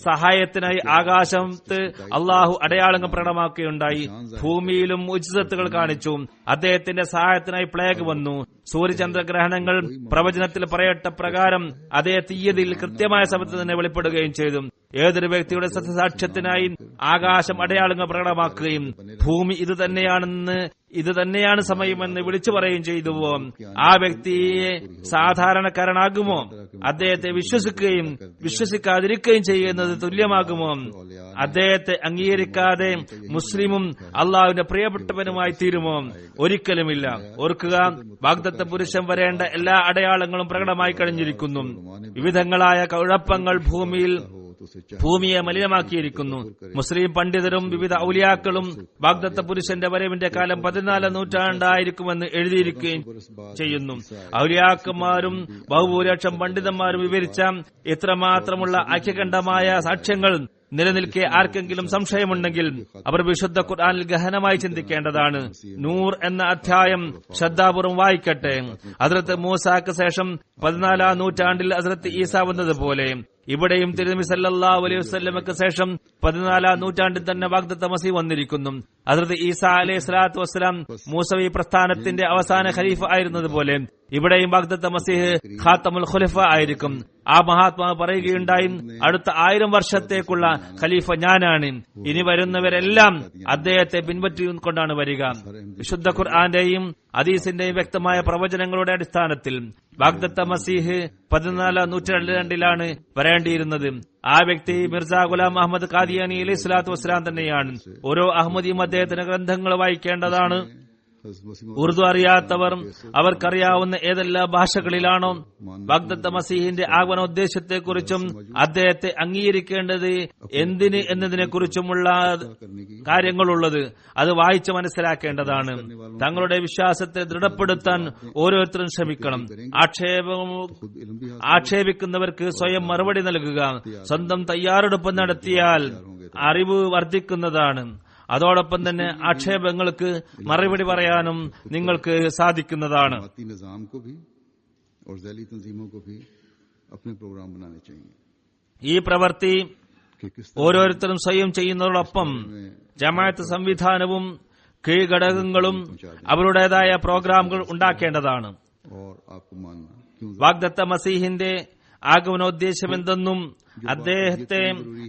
സഹായത്തിനായി ആകാശത്ത് അള്ളാഹു അടയാളങ്ങൾ പ്രകടമാക്കുകയുണ്ടായി. ഭൂമിയിലും മുഅ്ജിസത്തുകൾ കാണിച്ചു. അദ്ദേഹത്തിന്റെ സഹായത്തിനായി പ്ലേഗ് വന്നു. സൂര്യചന്ദ്രഗ്രഹണങ്ങൾ പ്രവചനത്തിൽ പറയട്ട പ്രകാരം അതേ തീയതിയിൽ കൃത്യമായ സമയത്ത് തന്നെ വെളിപ്പെടുകയും ചെയ്തു. ഏതൊരു വ്യക്തിയുടെ സത്യസാക്ഷ്യത്തിനായി ആകാശം അടയാളങ്ങൾ പ്രകടമാക്കുകയും ഭൂമി ഇത് തന്നെയാണ് സമയമെന്ന് വിളിച്ചു പറയുകയും ചെയ്തുവോ, ആ വ്യക്തിയെ സാധാരണക്കാരനാകുമോ? അദ്ദേഹത്തെ വിശ്വസിക്കുകയും വിശ്വസിക്കാതിരിക്കുകയും ചെയ്യുന്നത് തുല്യമാകുമോ? അദ്ദേഹത്തെ അംഗീകരിക്കാതെ മുസ്ലിമും അള്ളാഹുവിന്റെ പ്രിയപ്പെട്ടവനുമായി തീരുമോ? ഒരിക്കലുമില്ല. ഓർക്കുക, വാഗ്ദത്ത പുരുഷൻ വരേണ്ട എല്ലാ അടയാളങ്ങളും പ്രകടമായി കഴിഞ്ഞിരിക്കുന്നു. വിവിധങ്ങളായ കുഴപ്പങ്ങൾ ഭൂമിയെ മലിനമാക്കിയിരിക്കുന്നു. മുസ്ലിം പണ്ഡിതരും വിവിധ ഔലിയാക്കളും വാഗ്ദത്ത പുരുഷന്റെ വരവിന്റെ കാലം 14 നൂറ്റാണ്ടായിരിക്കുമെന്ന് എഴുതിയിരിക്കുകയും ചെയ്യുന്നു. ഔലിയാക്കന്മാരും ബഹുഭൂരിപക്ഷം പണ്ഡിതന്മാരും വിവരിച്ച ഇത്രമാത്രമുള്ള ഐക്യകണ്ഠമായ സാക്ഷ്യങ്ങൾ നിലനിൽക്കെ ആർക്കെങ്കിലും സംശയമുണ്ടെങ്കിൽ അവർ വിശുദ്ധ ഖുർആനിൽ ഗഹനമായി ചിന്തിക്കേണ്ടതാണ്. നൂർ എന്ന അധ്യായം ശ്രദ്ധാപൂർവ്വം വായിക്കട്ടെ. ഹദ്റത്ത് മൂസാക്ക് ശേഷം 14 നൂറ്റാണ്ടിൽ ഹദ്റത്ത് ഈസാ വന്നതുപോലെ ഇവിടെയും തിരുനബി സല്ലല്ലാഹു അലൈഹി വസല്ലമക്ക് ശേഷം 14 നൂറ്റാണ്ടിൽ തന്നെ വാഗ്ദത്ത മസീഹ് വന്നിരിക്കുന്നു. ഹദ്റത്ത് ഈസാ അലൈഹി സ്വലാത്തു വസ്സലാം മൂസവി പ്രസ്ഥാനത്തിന്റെ അവസാന ഖലീഫ ആയിരുന്നതുപോലെ ഇവിടെയും വാഗ്ദത്ത മസീഹ് ഖാത്തമുൽ ഖുലഫ ആയിരിക്കും. ആ മഹാത്മാവ് പറയുകയുണ്ടായി, അടുത്ത 1000 വർഷത്തേക്കുള്ള ഖലീഫ ഞാനാണ്. ഇനി വരുന്നവരെല്ലാം അദ്ദേഹത്തെ പിൻപറ്റിക്കൊണ്ടാണ് വരിക. വിശുദ്ധ ഖുർആന്റെയും ഹദീസിന്റെയും വ്യക്തമായ പ്രവചനങ്ങളുടെ അടിസ്ഥാനത്തിൽ വാഗ്ദത്ത മസീഹ് 14 നൂറ്റാണ്ടിലാണ് വരേണ്ടിയിരുന്നത്. ആ വ്യക്തി മിർസ ഗുലാം അഹമ്മദ് ഖാദിയാനി അലൈഹി സ്വലാത്തു വസ്സലാം തന്നെയാണ്. ഓരോ അഹമ്മദിയും അദ്ദേഹത്തിന്റെ ഗ്രന്ഥങ്ങൾ വായിക്കേണ്ടതാണ്. ഉറുദു അറിയാത്തവർ അവർക്കറിയാവുന്ന ഏതെല്ലാം ഭാഷകളിലാണോ വാഗ്ദത്ത മസീഹിന്റെ ആഗമനോദ്ദേശത്തെക്കുറിച്ചും അദ്ദേഹത്തെ അംഗീകരിക്കേണ്ടത് എന്തിന് എന്നതിനെക്കുറിച്ചുമുള്ള കാര്യങ്ങളുള്ളത് അത് വായിച്ച് മനസ്സിലാക്കേണ്ടതാണ്. തങ്ങളുടെ വിശ്വാസത്തെ ദൃഢപ്പെടുത്താൻ ഓരോരുത്തരും ശ്രമിക്കണം. ആക്ഷേപിക്കുന്നവർക്ക് സ്വയം മറുപടി നൽകുക. സ്വന്തം തയ്യാറെടുപ്പ് നടത്തിയാൽ അറിവ് വർദ്ധിക്കുന്നതാണ്. അതോടൊപ്പം തന്നെ ആക്ഷേപങ്ങൾക്ക് മറുപടി പറയാനും നിങ്ങൾക്ക് സാധിക്കുന്നതാണ്. ഈ പ്രവൃത്തി ഓരോരുത്തരും സ്വയം ചെയ്യുന്നതോടൊപ്പം ജമാഅത്ത് സംവിധാനവും കീഴ്ഘടകങ്ങളും അവരുടേതായ പ്രോഗ്രാമുകൾ ഉണ്ടാക്കേണ്ടതാണ്. വാഗ്ദത്ത മസീഹിന്റെ ആഗമനോദ്ദേശമെന്തെന്നും അദ്ദേഹത്തെ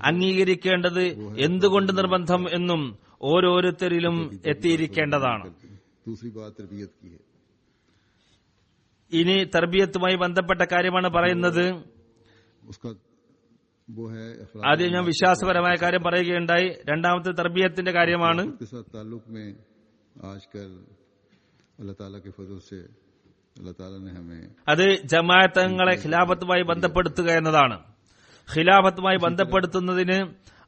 അംഗീകരിക്കേണ്ടത് എന്തുകൊണ്ട് നിർബന്ധം എന്നും ഓരോരുത്തരിലും എത്തിയിരിക്കേണ്ടതാണ്. ഇനി തർബിയത്തുമായി ബന്ധപ്പെട്ട കാര്യമാണ് പറയുന്നത്. ആദ്യം ഞാൻ വിശ്വാസപരമായ കാര്യം പറയുകയുണ്ടായി. രണ്ടാമത്തെ തർബിയത്തിന്റെ കാര്യമാണ്. അത് ജമാഅത്തുകളെ ഖിലാഫത്തുമായി ബന്ധപ്പെടുത്തുക എന്നതാണ്. ഖിലാഫത്തുമായി ബന്ധപ്പെടുത്തുന്നതിന്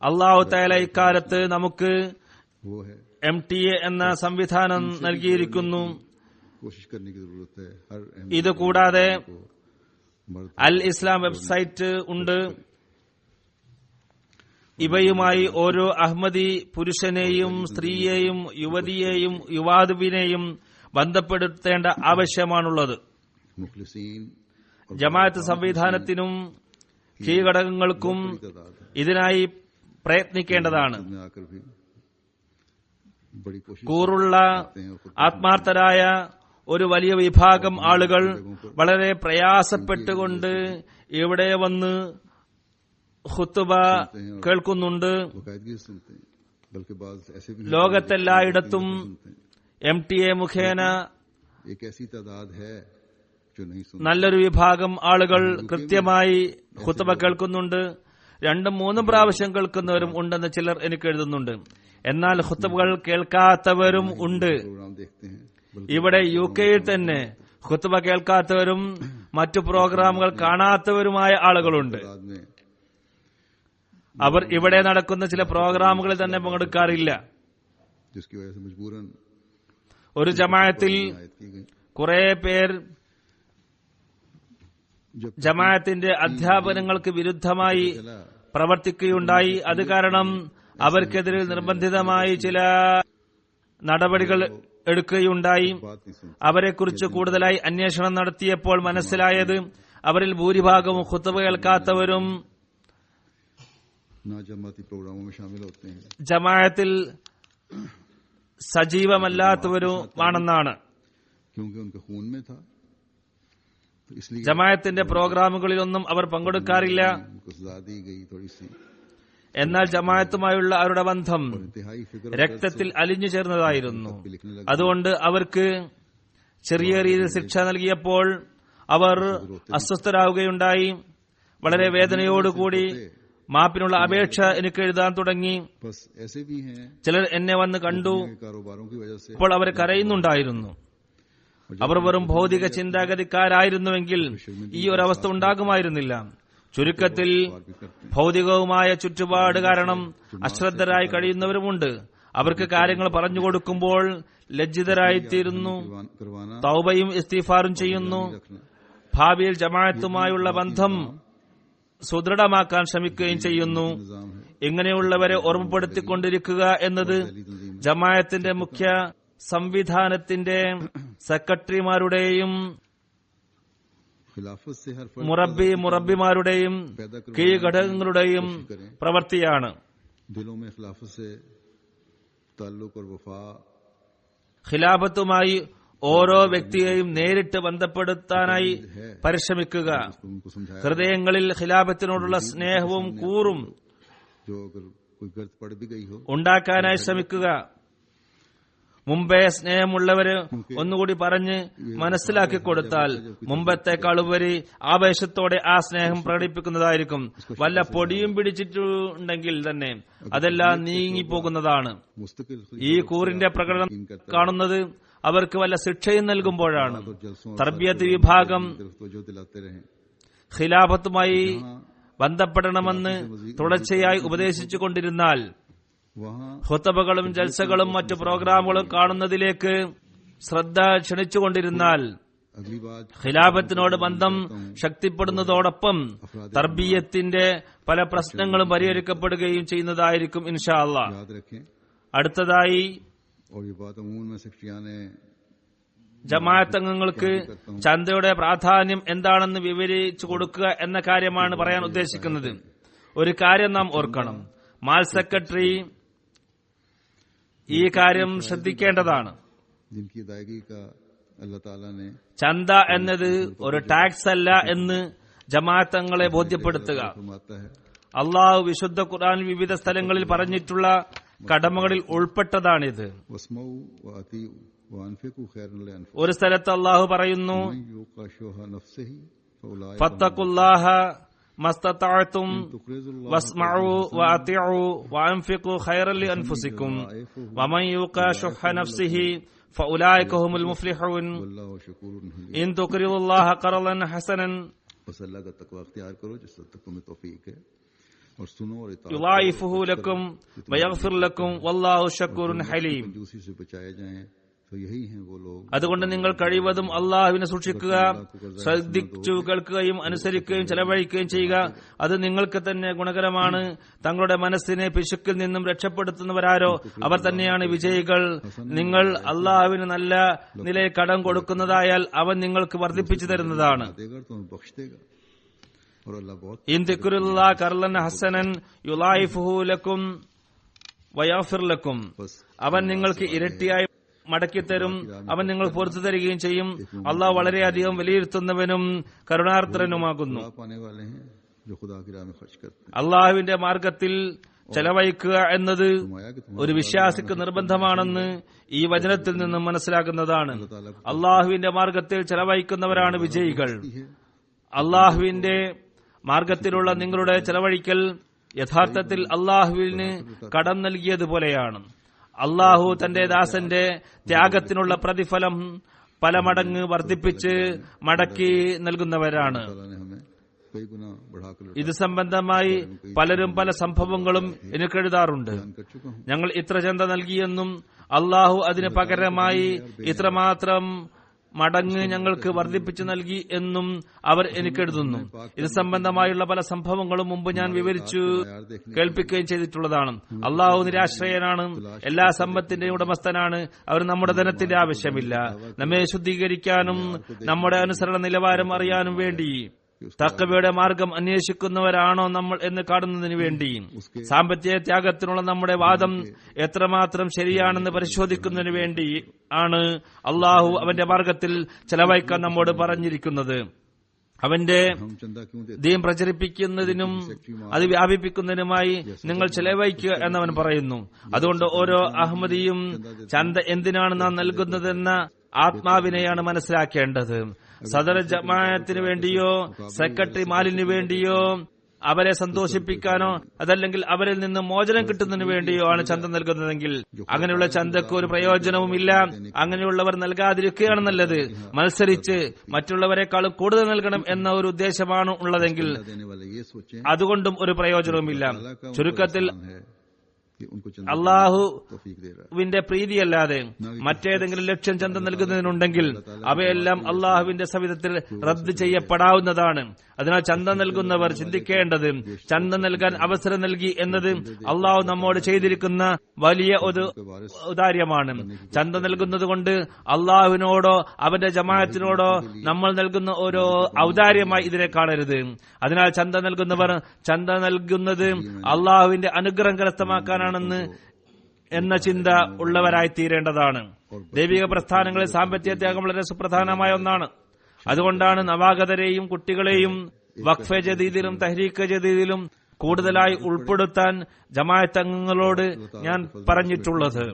അല്ലാഹു തആല ഇക്കാലത്ത് നമുക്ക് MTA എന്ന സംവിധാനം നൽകിയിരിക്കുന്നു. ഇതുകൂടാതെ അൽ ഇസ്ലാം വെബ്സൈറ്റ് ഉണ്ട്. ഇവയുമായി ഓരോ അഹമ്മദി പുരുഷനെയും സ്ത്രീയെയും യുവതിയെയും യുവാതുവിനെയും ബന്ധപ്പെടുത്തേണ്ട ആവശ്യമാണുള്ളത്. ജമാഅത്ത് സംവിധാനത്തിനും കീഴ്ഘടകങ്ങൾക്കും ഇതിനായി പ്രയത്നിക്കേണ്ടതാണ്. കൂറുള്ള ആത്മാർത്ഥരായ ഒരു വലിയ വിഭാഗം ആളുകൾ വളരെ പ്രയാസപ്പെട്ടുകൊണ്ട് ഇവിടെ വന്ന് ഖുതുബ കേൾക്കുന്നുണ്ട്. ലോകത്തെല്ലായിടത്തും MTA മുഖേന जो नहीं सुन നല്ലൊരു വിഭാഗം ആളുകൾ കൃത്യമായി ഖുത്ബ കേൾക്കുന്നുണ്ട്, 2-3 പ്രാവശ്യം കേൾക്കുന്നവരും ഉണ്ടെന്ന് ചിലർ എനിക്ക് എഴുതുന്നുണ്ട്. എന്നാൽ ഖുത്ബകൾ കേൾക്കാത്തവരും ഉണ്ട്. प्रोग्राम देखते हैं, ഇവിടെ UK-യിൽ തന്നെ ഖുത്ബ കേൾക്കാത്തവരും മറ്റു പ്രോഗ്രാമുകൾ കാണാത്തവരുമായ ആളുകളുണ്ട്. बाद में അവർ ഇവിടെ നടക്കുന്ന ചില പ്രോഗ്രാമുകളിൽ തന്നെ പങ്കെടുക്കാറില്ല. जिसकी वजह से मजबूरन ഒരു ജമാഅത്തിൽ आयत की गई। കുറെ പേർ जब ജമാഅത്തിന്റെ അധ്യാപനങ്ങൾക്ക് വിരുദ്ധമായി പ്രവർത്തിക്കുകയുണ്ടായി. അത് കാരണം അവർക്കെതിരെ നിർബന്ധിതമായി ചില നടപടികൾ എടുക്കുകയുണ്ടായി. बात नहीं सुनते, അവരെക്കുറിച്ച് കൂടുതലായി അന്വേഷണം നടത്തിയപ്പോൾ മനസ്സിലായത് അവരിൽ ഭൂരിഭാഗവും ഖുത്ബ കേൾക്കാത്തവരും ना जमाती प्रोग्रामों में शामिल होते हैं, ജമാഅത്തിൽ സജീവമല്ലാത്തവരുമാണെന്നാണ്. क्योंकि उनके खून में था, तो इसलिए ജമാഅത്തിന്റെ പ്രോഗ്രാമുകളിലൊന്നും അവർ പങ്കെടുക്കാറില്ല. उनको सजा दी गई थोड़ी सी, എന്നാൽ ജമാഅത്തുമായുള്ള അവരുടെ ബന്ധം और इंतहाई फिक्र രക്തത്തിൽ അലിഞ്ഞു ചേർന്നതായിരുന്നു. भी लिखने लगे। അതുകൊണ്ട് അവർക്ക് ചെറിയ രീതിയിൽ ശിക്ഷ നൽകിയപ്പോൾ അവർ അസ്വസ്ഥരാകുകയുണ്ടായി. വളരെ വേദനയോടുകൂടി മാപ്പിനുള്ള അപേക്ഷ എനിക്ക് എഴുതാൻ തുടങ്ങി. बस ऐसे भी हैं ചിലർ എന്നെ വന്ന് കണ്ടു. कारोबारों की वजह से അപ്പോൾ അവർ കരയുന്നുണ്ടായിരുന്നു. അവർ വെറും ഭൗതിക ചിന്താഗതിക്കാരായിരുന്നുവെങ്കിൽ ഈ ഒരവസ്ഥ ഉണ്ടാകുമായിരുന്നില്ല. ചുരുക്കത്തിൽ ഭൗതികവുമായ ചുറ്റുപാട് കാരണം അശ്രദ്ധരായി കഴിയുന്നവരുമുണ്ട്. അവർക്ക് കാര്യങ്ങൾ പറഞ്ഞു കൊടുക്കുമ്പോൾ ലജ്ജിതരായിത്തീരുന്നു, करवाना തൗബയും ഇസ്തിഗ്ഫാറും ചെയ്യുന്നു. रखना, ഭാവിയിൽ ജമാഅത്തുമായുള്ള ബന്ധം സുദൃഢമാക്കാൻ ശ്രമിക്കുകയും ചെയ്യുന്നു. निजाम है। ഇങ്ങനെയുള്ളവരെ ഓർമ്മപ്പെടുത്തിക്കൊണ്ടിരിക്കുക എന്നത് ജമാഅത്തിന്റെ മുഖ്യ സംവിധാനത്തിന്റെ സെക്രട്ടറിമാരുടെയും खिलाफत से हर फर्ज മുറബിമാരുടെയും കീഴ്ഘടകങ്ങളുടെയും പ്രവൃത്തിയാണ്. दिलों में खिलाफत से ताल्लुक और वफा ഖിലാഫത്തുമായി ഓരോ വ്യക്തിയെയും നേരിട്ട് ബന്ധപ്പെടുത്താനായി പരിശ്രമിക്കുക. उनको समझाया, ഹൃദയങ്ങളിൽ ഖിലാഫത്തിനോടുള്ള സ്നേഹവും കൂറും जो अगर कोई गर्द पड़ भी गई हो ഉണ്ടാക്കാനായി ശ്രമിക്കുക. മുമ്പേ സ്നേഹമുള്ളവര് ഒന്നുകൂടി പറഞ്ഞ് മനസ്സിലാക്കി കൊടുത്താൽ മുമ്പത്തേക്കാൾ ഉപരി ആവേശത്തോടെ ആ സ്നേഹം പ്രകടിപ്പിക്കുന്നതായിരിക്കും. വല്ല പൊടിയും പിടിച്ചിട്ടുണ്ടെങ്കിൽ തന്നെ അതെല്ലാം നീങ്ങിപ്പോകുന്നതാണ്. मुस्तकिल ഈ കൂറിന്റെ പ്രകടനം കാണുന്നത് അവർക്ക് വല്ല ശിക്ഷയും നൽകുമ്പോഴാണ്. തർബിയത്ത് വിഭാഗം तवज्जो दिलाते रहे। ഖിലാഫത്തുമായി ബന്ധപ്പെടണമെന്ന് തുടർച്ചയായി ഉപദേശിച്ചുകൊണ്ടിരുന്നാൽ, वहाँ ഖുത്ബകളും ജൽസകളും മറ്റു പ്രോഗ്രാമുകളും കാണുന്നതിലേക്ക് ശ്രദ്ധ ക്ഷണിച്ചുകൊണ്ടിരുന്നാൽ अगली बात ഖിലാഫത്തിനോട് ബന്ധം ശക്തിപ്പെടുന്നതോടൊപ്പം തർബീയത്തിന്റെ പല പ്രശ്നങ്ങളും പരിഹരിക്കപ്പെടുകയും ചെയ്യുന്നതായിരിക്കും ഇൻഷാ അല്ലാഹ്. याद रखें, അടുത്തതായി और ये बात अमूमन में सेक्रेटरियाने ജമാഅത്ത് അംഗങ്ങൾക്ക് ചന്തയുടെ പ്രാധാന്യം എന്താണെന്ന് വിവരിച്ചു കൊടുക്കുക എന്ന കാര്യമാണ് പറയാൻ ഉദ്ദേശിക്കുന്നത്. ഒരു കാര്യം നാം ഓർക്കണം, മാൽ സെക്രട്ടറി ഈ കാര്യം ശ്രദ്ധിക്കേണ്ടതാണ്. जिनकी अदायगी का अल्लाह ताला ने ചന്ത എന്നത് ഒരു ടാക്സ് അല്ല എന്ന് ജമാഅത്ത് അംഗങ്ങളെ ബോധ്യപ്പെടുത്തുക. फरमाता है, അള്ളാഹു വിശുദ്ധ ഖുർആൻ വിവിധ സ്ഥലങ്ങളിൽ പറഞ്ഞിട്ടുള്ള കടമകളിൽ ഉൾപ്പെട്ടതാണിത്. वस्मऊ व अतीउ व अनफिकु खैरन लिअनफुसिकुम ഒരു സ്ഥലത്ത് അള്ളാഹു പറയുന്നു, मन युqa शुहा नफ्सिही फउलाइका ഫത്തഖുല്ലാഹ മസ്തതഅതും तुक़रिज़ुल्लाह വസ്മഉ വഅതിഉ വഅൻഫിഖു ഖൈറൻ ലിഅൻഫുസികും വമൻ യുഖ ശുഹ നഫ്സിഹി ഫഉലൈക ഹുമുൽ മുഫ്ലിഹൂൻ वल्लाहु शकुरुन हलीम। ഇൻ തുഖ്രിദുല്ലാഹ ഖർളൻ ഹസനൻ बस अल्लाह का तकवा अख्तियार करो जिससे तुम्हें तौफीक है, और सुनो और इताअत യുളായിഫുഹു ലക്കും വയഗ്ഫിർ ലക്കും വല്ലാഹു ശക്കൂറുൻ ഹലീം. कंजूसी से बचाए जाएं, तो यही हैं वो लोग അതുകൊണ്ട് നിങ്ങൾ കഴിവതും അള്ളാഹുവിനെ സൂക്ഷിക്കുക, ശ്രദ്ധിച്ചു കേൾക്കുകയും അനുസരിക്കുകയും ചെലവഴിക്കുകയും ചെയ്യുക. അത് നിങ്ങൾക്ക് തന്നെ ഗുണകരമാണ്. തങ്ങളുടെ മനസ്സിനെ പിശുക്കിൽ നിന്നും രക്ഷപ്പെടുത്തുന്നവരാരോ അവർ തന്നെയാണ് വിജയികൾ. നിങ്ങൾ അള്ളാഹുവിന് നല്ല നിലയിൽ കടം കൊടുക്കുന്നതായാൽ അവൻ നിങ്ങൾക്ക് വർദ്ധിപ്പിച്ചു തരുന്നതാണ്. देगा तो बख्श देगा, और अल्लाह बहुत ഇൻ ദിക്റുല്ലാഹി ഖർളൻ ഹസനൻ യുളായിഫുഹു ലക്കും വയഗ്ഫിർ ലക്കും. बस അവൻ നിങ്ങൾക്ക് ഇരട്ടിയായി മടക്കിത്തരും, അവൻ നിങ്ങൾ പുറത്തു തരികയും ചെയ്യും. അള്ളാഹ് വളരെയധികം വിലയിരുത്തുന്നവനും കരുണാർദ്രനുമാകുന്നു. खुदा पाने वाले हैं जो खुदा की राह में खर्च करते हैं। അള്ളാഹുവിന്റെ മാർഗത്തിൽ ചെലവഴിക്കുക എന്നത് फरमाया कि ഒരു വിശ്വാസിക്ക് നിർബന്ധമാണെന്ന് ഈ വചനത്തിൽ നിന്നും മനസ്സിലാക്കുന്നതാണ്. അള്ളാഹുവിന്റെ മാർഗത്തിൽ ചെലവഴിക്കുന്നവരാണ് വിജയികൾ. അള്ളാഹുവിന്റെ മാർഗത്തിലുള്ള നിങ്ങളുടെ ചെലവഴിക്കൽ യഥാർത്ഥത്തിൽ അള്ളാഹുവിന് കടം നൽകിയതുപോലെയാണ്. അള്ളാഹു തന്റെ ദാസന്റെ ത്യാഗത്തിനുള്ള പ്രതിഫലം പല മടങ്ങ് വർദ്ധിപ്പിച്ച് മടക്കി നൽകുന്നവരാണ്. अल्लाह ने हमें कई गुना बढ़ाकर ഇത് സംബന്ധമായി പലരും പല സംഭവങ്ങളും എനിക്കെഴുതാറുണ്ട്. कर चुका हूँ. ഞങ്ങൾ ഇത്ര ചന്ത നൽകിയെന്നും അള്ളാഹു അതിന് പകരമായി ഇത്രമാത്രം മടങ്ങ് ഞങ്ങൾക്ക് വർദ്ധിപ്പിച്ചു നൽകി എന്നും അവർ എനിക്കെഴുതുന്നു. ഇത് സംബന്ധമായുള്ള പല സംഭവങ്ങളും മുമ്പ് ഞാൻ വിവരിച്ചു കേൾപ്പിക്കുകയും ചെയ്തിട്ടുള്ളതാണ്. അള്ളാഹു നിരാശ്രയനാണ്, എല്ലാ സമ്പത്തിന്റെയും ഉടമസ്ഥനാണ്. അവർ നമ്മുടെ ധനത്തിന്റെ ആവശ്യമില്ല. നമ്മെ ശുദ്ധീകരിക്കാനും നമ്മുടെ അനുസരണ നിലവാരം അറിയാനും വേണ്ടി തഖ്വയുടെ മാർഗം അന്വേഷിക്കുന്നവരാണോ നമ്മൾ എന്ന് കാണുന്നതിന് വേണ്ടി സാമ്പത്തിക ത്യാഗത്തിനുള്ള നമ്മുടെ വാദം എത്രമാത്രം ശരിയാണെന്ന് പരിശോധിക്കുന്നതിന് വേണ്ടി ആണ് അള്ളാഹു അവന്റെ മാർഗത്തിൽ ചെലവഴിക്കാൻ നമ്മോട് പറഞ്ഞിരിക്കുന്നത്. അവന്റെ हम चंदा क्यों देते ദീൻ പ്രചരിപ്പിക്കുന്നതിനും അത് വ്യാപിപ്പിക്കുന്നതിനുമായി നിങ്ങൾ ചെലവഴിക്കുക എന്നവൻ പറയുന്നു. അതുകൊണ്ട് ഓരോ അഹമ്മദിയും ചന്ത എന്തിനാണ് നാം നൽകുന്നതെന്ന ആത്മാവിനെയാണ് മനസ്സിലാക്കേണ്ടത്. സദർ ജമാഅത്തിന് വേണ്ടിയോ സെക്രട്ടറി മാലിന് വേണ്ടിയോ അവരെ സന്തോഷിപ്പിക്കാനോ അതല്ലെങ്കിൽ അവരിൽ നിന്ന് മോചനം കിട്ടുന്നതിന് വേണ്ടിയോ ആണ് ചന്ത നൽകുന്നതെങ്കിൽ അങ്ങനെയുള്ള ചന്തക്ക് ഒരു പ്രയോജനവുമില്ല. അങ്ങനെയുള്ളവർ നൽകാതിരിക്കുകയാണ് നല്ലത്. മത്സരിച്ച് മറ്റുള്ളവരെക്കാളും കൂടുതൽ നൽകണം എന്ന ഒരു ഉദ്ദേശമാണ് ഉള്ളതെങ്കിൽ देने वाले ये सोचें അതുകൊണ്ടും ഒരു പ്രയോജനവുമില്ല. ചുരുക്കത്തിൽ है कि उनको चंदा അള്ളാഹുവിന്റെ तौफीक दे रहा है. പ്രീതിയല്ലാതെ മറ്റേതെങ്കിലും ലക്ഷ്യം ചന്ത നൽകുന്നതിനുണ്ടെങ്കിൽ അവയെല്ലാം അള്ളാഹുവിന്റെ സവിധത്തിൽ റദ്ദ് ചെയ്യപ്പെടാവുന്നതാണ്. അതിനാൽ ചന്ത നൽകുന്നവർ ചിന്തിക്കേണ്ടത് ചന്ത നൽകാൻ അവസരം നൽകി എന്നത് അള്ളാഹു നമ്മോട് ചെയ്തിരിക്കുന്ന വലിയ ഒരു ഔദാര്യമാണ്. ചന്ത നൽകുന്നത് കൊണ്ട് അള്ളാഹുവിനോടോ അവന്റെ ജമാഅത്തിനോടോ നമ്മൾ നൽകുന്ന ഓരോ ഔദാര്യമായി ഇതിനെ കാണരുത്. അതിനാൽ ചന്ത നൽകുന്നവർ ചന്ത നൽകുന്നത് അള്ളാഹുവിന്റെ അനുഗ്രഹം കരസ്ഥമാക്കാനാണെന്ന് എന്ന ചിന്ത ഉള്ളവരായി തീരേണ്ടതാണ്. ദൈവിക പ്രസ്ഥാനങ്ങളിൽ സാമ്പത്തിക ത്യാഗം വളരെ സുപ്രധാനമായ ഒന്നാണ്. അതുകൊണ്ടാണ് നവാഗതരെയും കുട്ടികളെയും വഖഫ് ജദീദിലും തഹ്രീക്ക് ജദീദിലും കൂടുതലായി ഉൾപ്പെടുത്താൻ ജമാഅത്ത് അംഗങ്ങളോട് ഞാൻ പറഞ്ഞിട്ടുള്ളത്.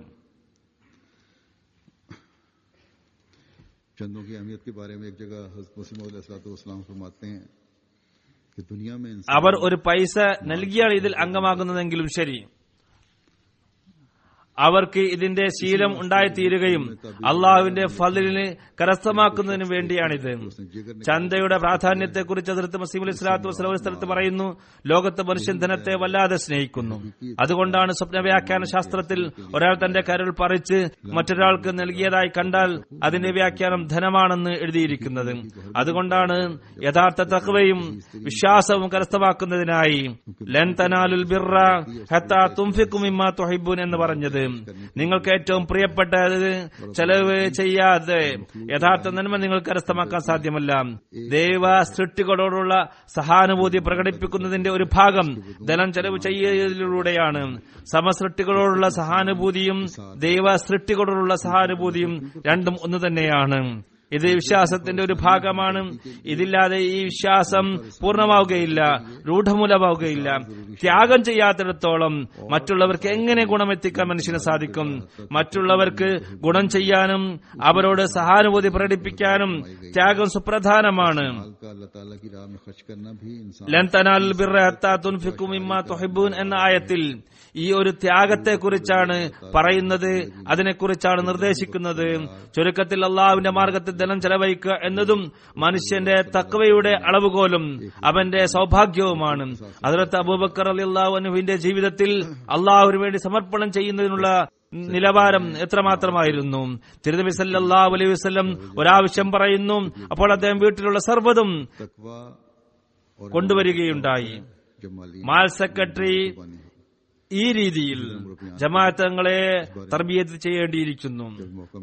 चंदों की अहमियत के बारे में एक जगह हज़रत मसीह मौद अलैहिस्सलाम फरमाते हैं कि दुनिया में इंसान അവർ ഒരു പൈസ നൽകിയാണ് ഇതിൽ അംഗമാകുന്നതെങ്കിലും ശരി, അവർക്ക് ഇതിന്റെ ശീലം ഉണ്ടായിത്തീരുകയും അള്ളാഹുവിന്റെ ഫളിലിന് കരസ്ഥമാക്കുന്നതിന് വേണ്ടിയാണിത്. ചന്തയുടെ പ്രാധാന്യത്തെക്കുറിച്ച് ഹദ്റത്ത് മസീഹ് അലൈഹി സ്വലാത്തു വസ്സലാം ഒരു സ്ഥലത്ത് പറയുന്നു, ലോകത്ത് മനുഷ്യൻ ധനത്തെ വല്ലാതെ സ്നേഹിക്കുന്നു. അതുകൊണ്ടാണ് സ്വപ്ന വ്യാഖ്യാന ശാസ്ത്രത്തിൽ ഒരാൾ തന്റെ കരൾ പറിച്ച് മറ്റൊരാൾക്ക് നൽകിയതായി കണ്ടാൽ അതിന്റെ വ്യാഖ്യാനം ധനമാണെന്ന് എഴുതിയിരിക്കുന്നത്. അതുകൊണ്ടാണ് യഥാർത്ഥ തഖ്വയും വിശ്വാസവും കരസ്ഥമാക്കുന്നതിനായി ലൻ തനാലുൽ ബിർറ ഹത്താ തുൻഫിഖു മിമ്മാ തുഹിബ്ബൂൻ എന്ന് പറഞ്ഞത്. നിങ്ങൾക്ക് ഏറ്റവും പ്രിയപ്പെട്ടത് ചെലവ് ചെയ്യാതെ യഥാർത്ഥ നന്മ നിങ്ങൾക്ക് കരസ്ഥമാക്കാൻ സാധ്യമല്ല. ദൈവ സൃഷ്ടികളോടുള്ള സഹാനുഭൂതി പ്രകടിപ്പിക്കുന്നതിന്റെ ഒരു ഭാഗം ധനം ചെലവ് ചെയ്യലിലൂടെയാണ്. സമസൃഷ്ടികളോടുള്ള സഹാനുഭൂതിയും ദൈവ സൃഷ്ടികളോടുള്ള സഹാനുഭൂതിയും രണ്ടും ഒന്നു തന്നെയാണ്. ഇത് വിശ്വാസത്തിന്റെ ഒരു ഭാഗമാണ്. ഇതില്ലാതെ ഈ വിശ്വാസം പൂർണ്ണമാവുകയില്ല, രൂഢമൂലമാവുകയില്ല. ത്യാഗം ചെയ്യാത്തിടത്തോളം മറ്റുള്ളവർക്ക് എങ്ങനെ ഗുണമെത്തിക്കാൻ മനുഷ്യന് സാധിക്കും? മറ്റുള്ളവർക്ക് ഗുണം ചെയ്യാനും അവരോട് സഹാനുഭൂതി പ്രകടിപ്പിക്കാനും ത്യാഗം സുപ്രധാനമാണ്. अल्लाह ताला की राह में खर्च करना भी इंसान ലൻ തനാലുൽ ബിർറ ഹത്താ തുൻഫിഖു മിമ്മാ തുഹിബ്ബൂൻ എന്ന ആയത്തിൽ ഈ ഒരു ത്യാഗത്തെക്കുറിച്ചാണ് പറയുന്നത്, അതിനെക്കുറിച്ചാണ് നിർദ്ദേശിക്കുന്നത്. ചുരുക്കത്തിൽ അള്ളാഹുവിന്റെ മാർഗത്തിൽ ധനം ചെലവഴിക്കുക എന്നതും മനുഷ്യന്റെ തഖ്വയുടെ അളവുകോലും അവന്റെ സൗഭാഗ്യവുമാണ്. ഹദ്റത്ത് അബൂബക്കർ റളിയല്ലാഹു അൻഹുവിന്റെ ജീവിതത്തിൽ അള്ളാഹുവിന് വേണ്ടി സമർപ്പണം ചെയ്യുന്നതിനുള്ള നിലവാരം എത്രമാത്രമായിരുന്നു. തിരുനബി സല്ലല്ലാഹു അലൈഹി വസല്ലം ഒരാവശ്യം പറയുന്നു, അപ്പോൾ അദ്ദേഹം വീട്ടിലുള്ള സർവ്വതും तकवा और കൊണ്ടുവരികയുണ്ടായി. जमाली മാൽ സെക്രട്ടറി ഈ രീതിയിൽ ജമാഅത്തങ്ങളെ തർബിയത്ത് ചെയ്യേണ്ടിയിരിക്കുന്നു.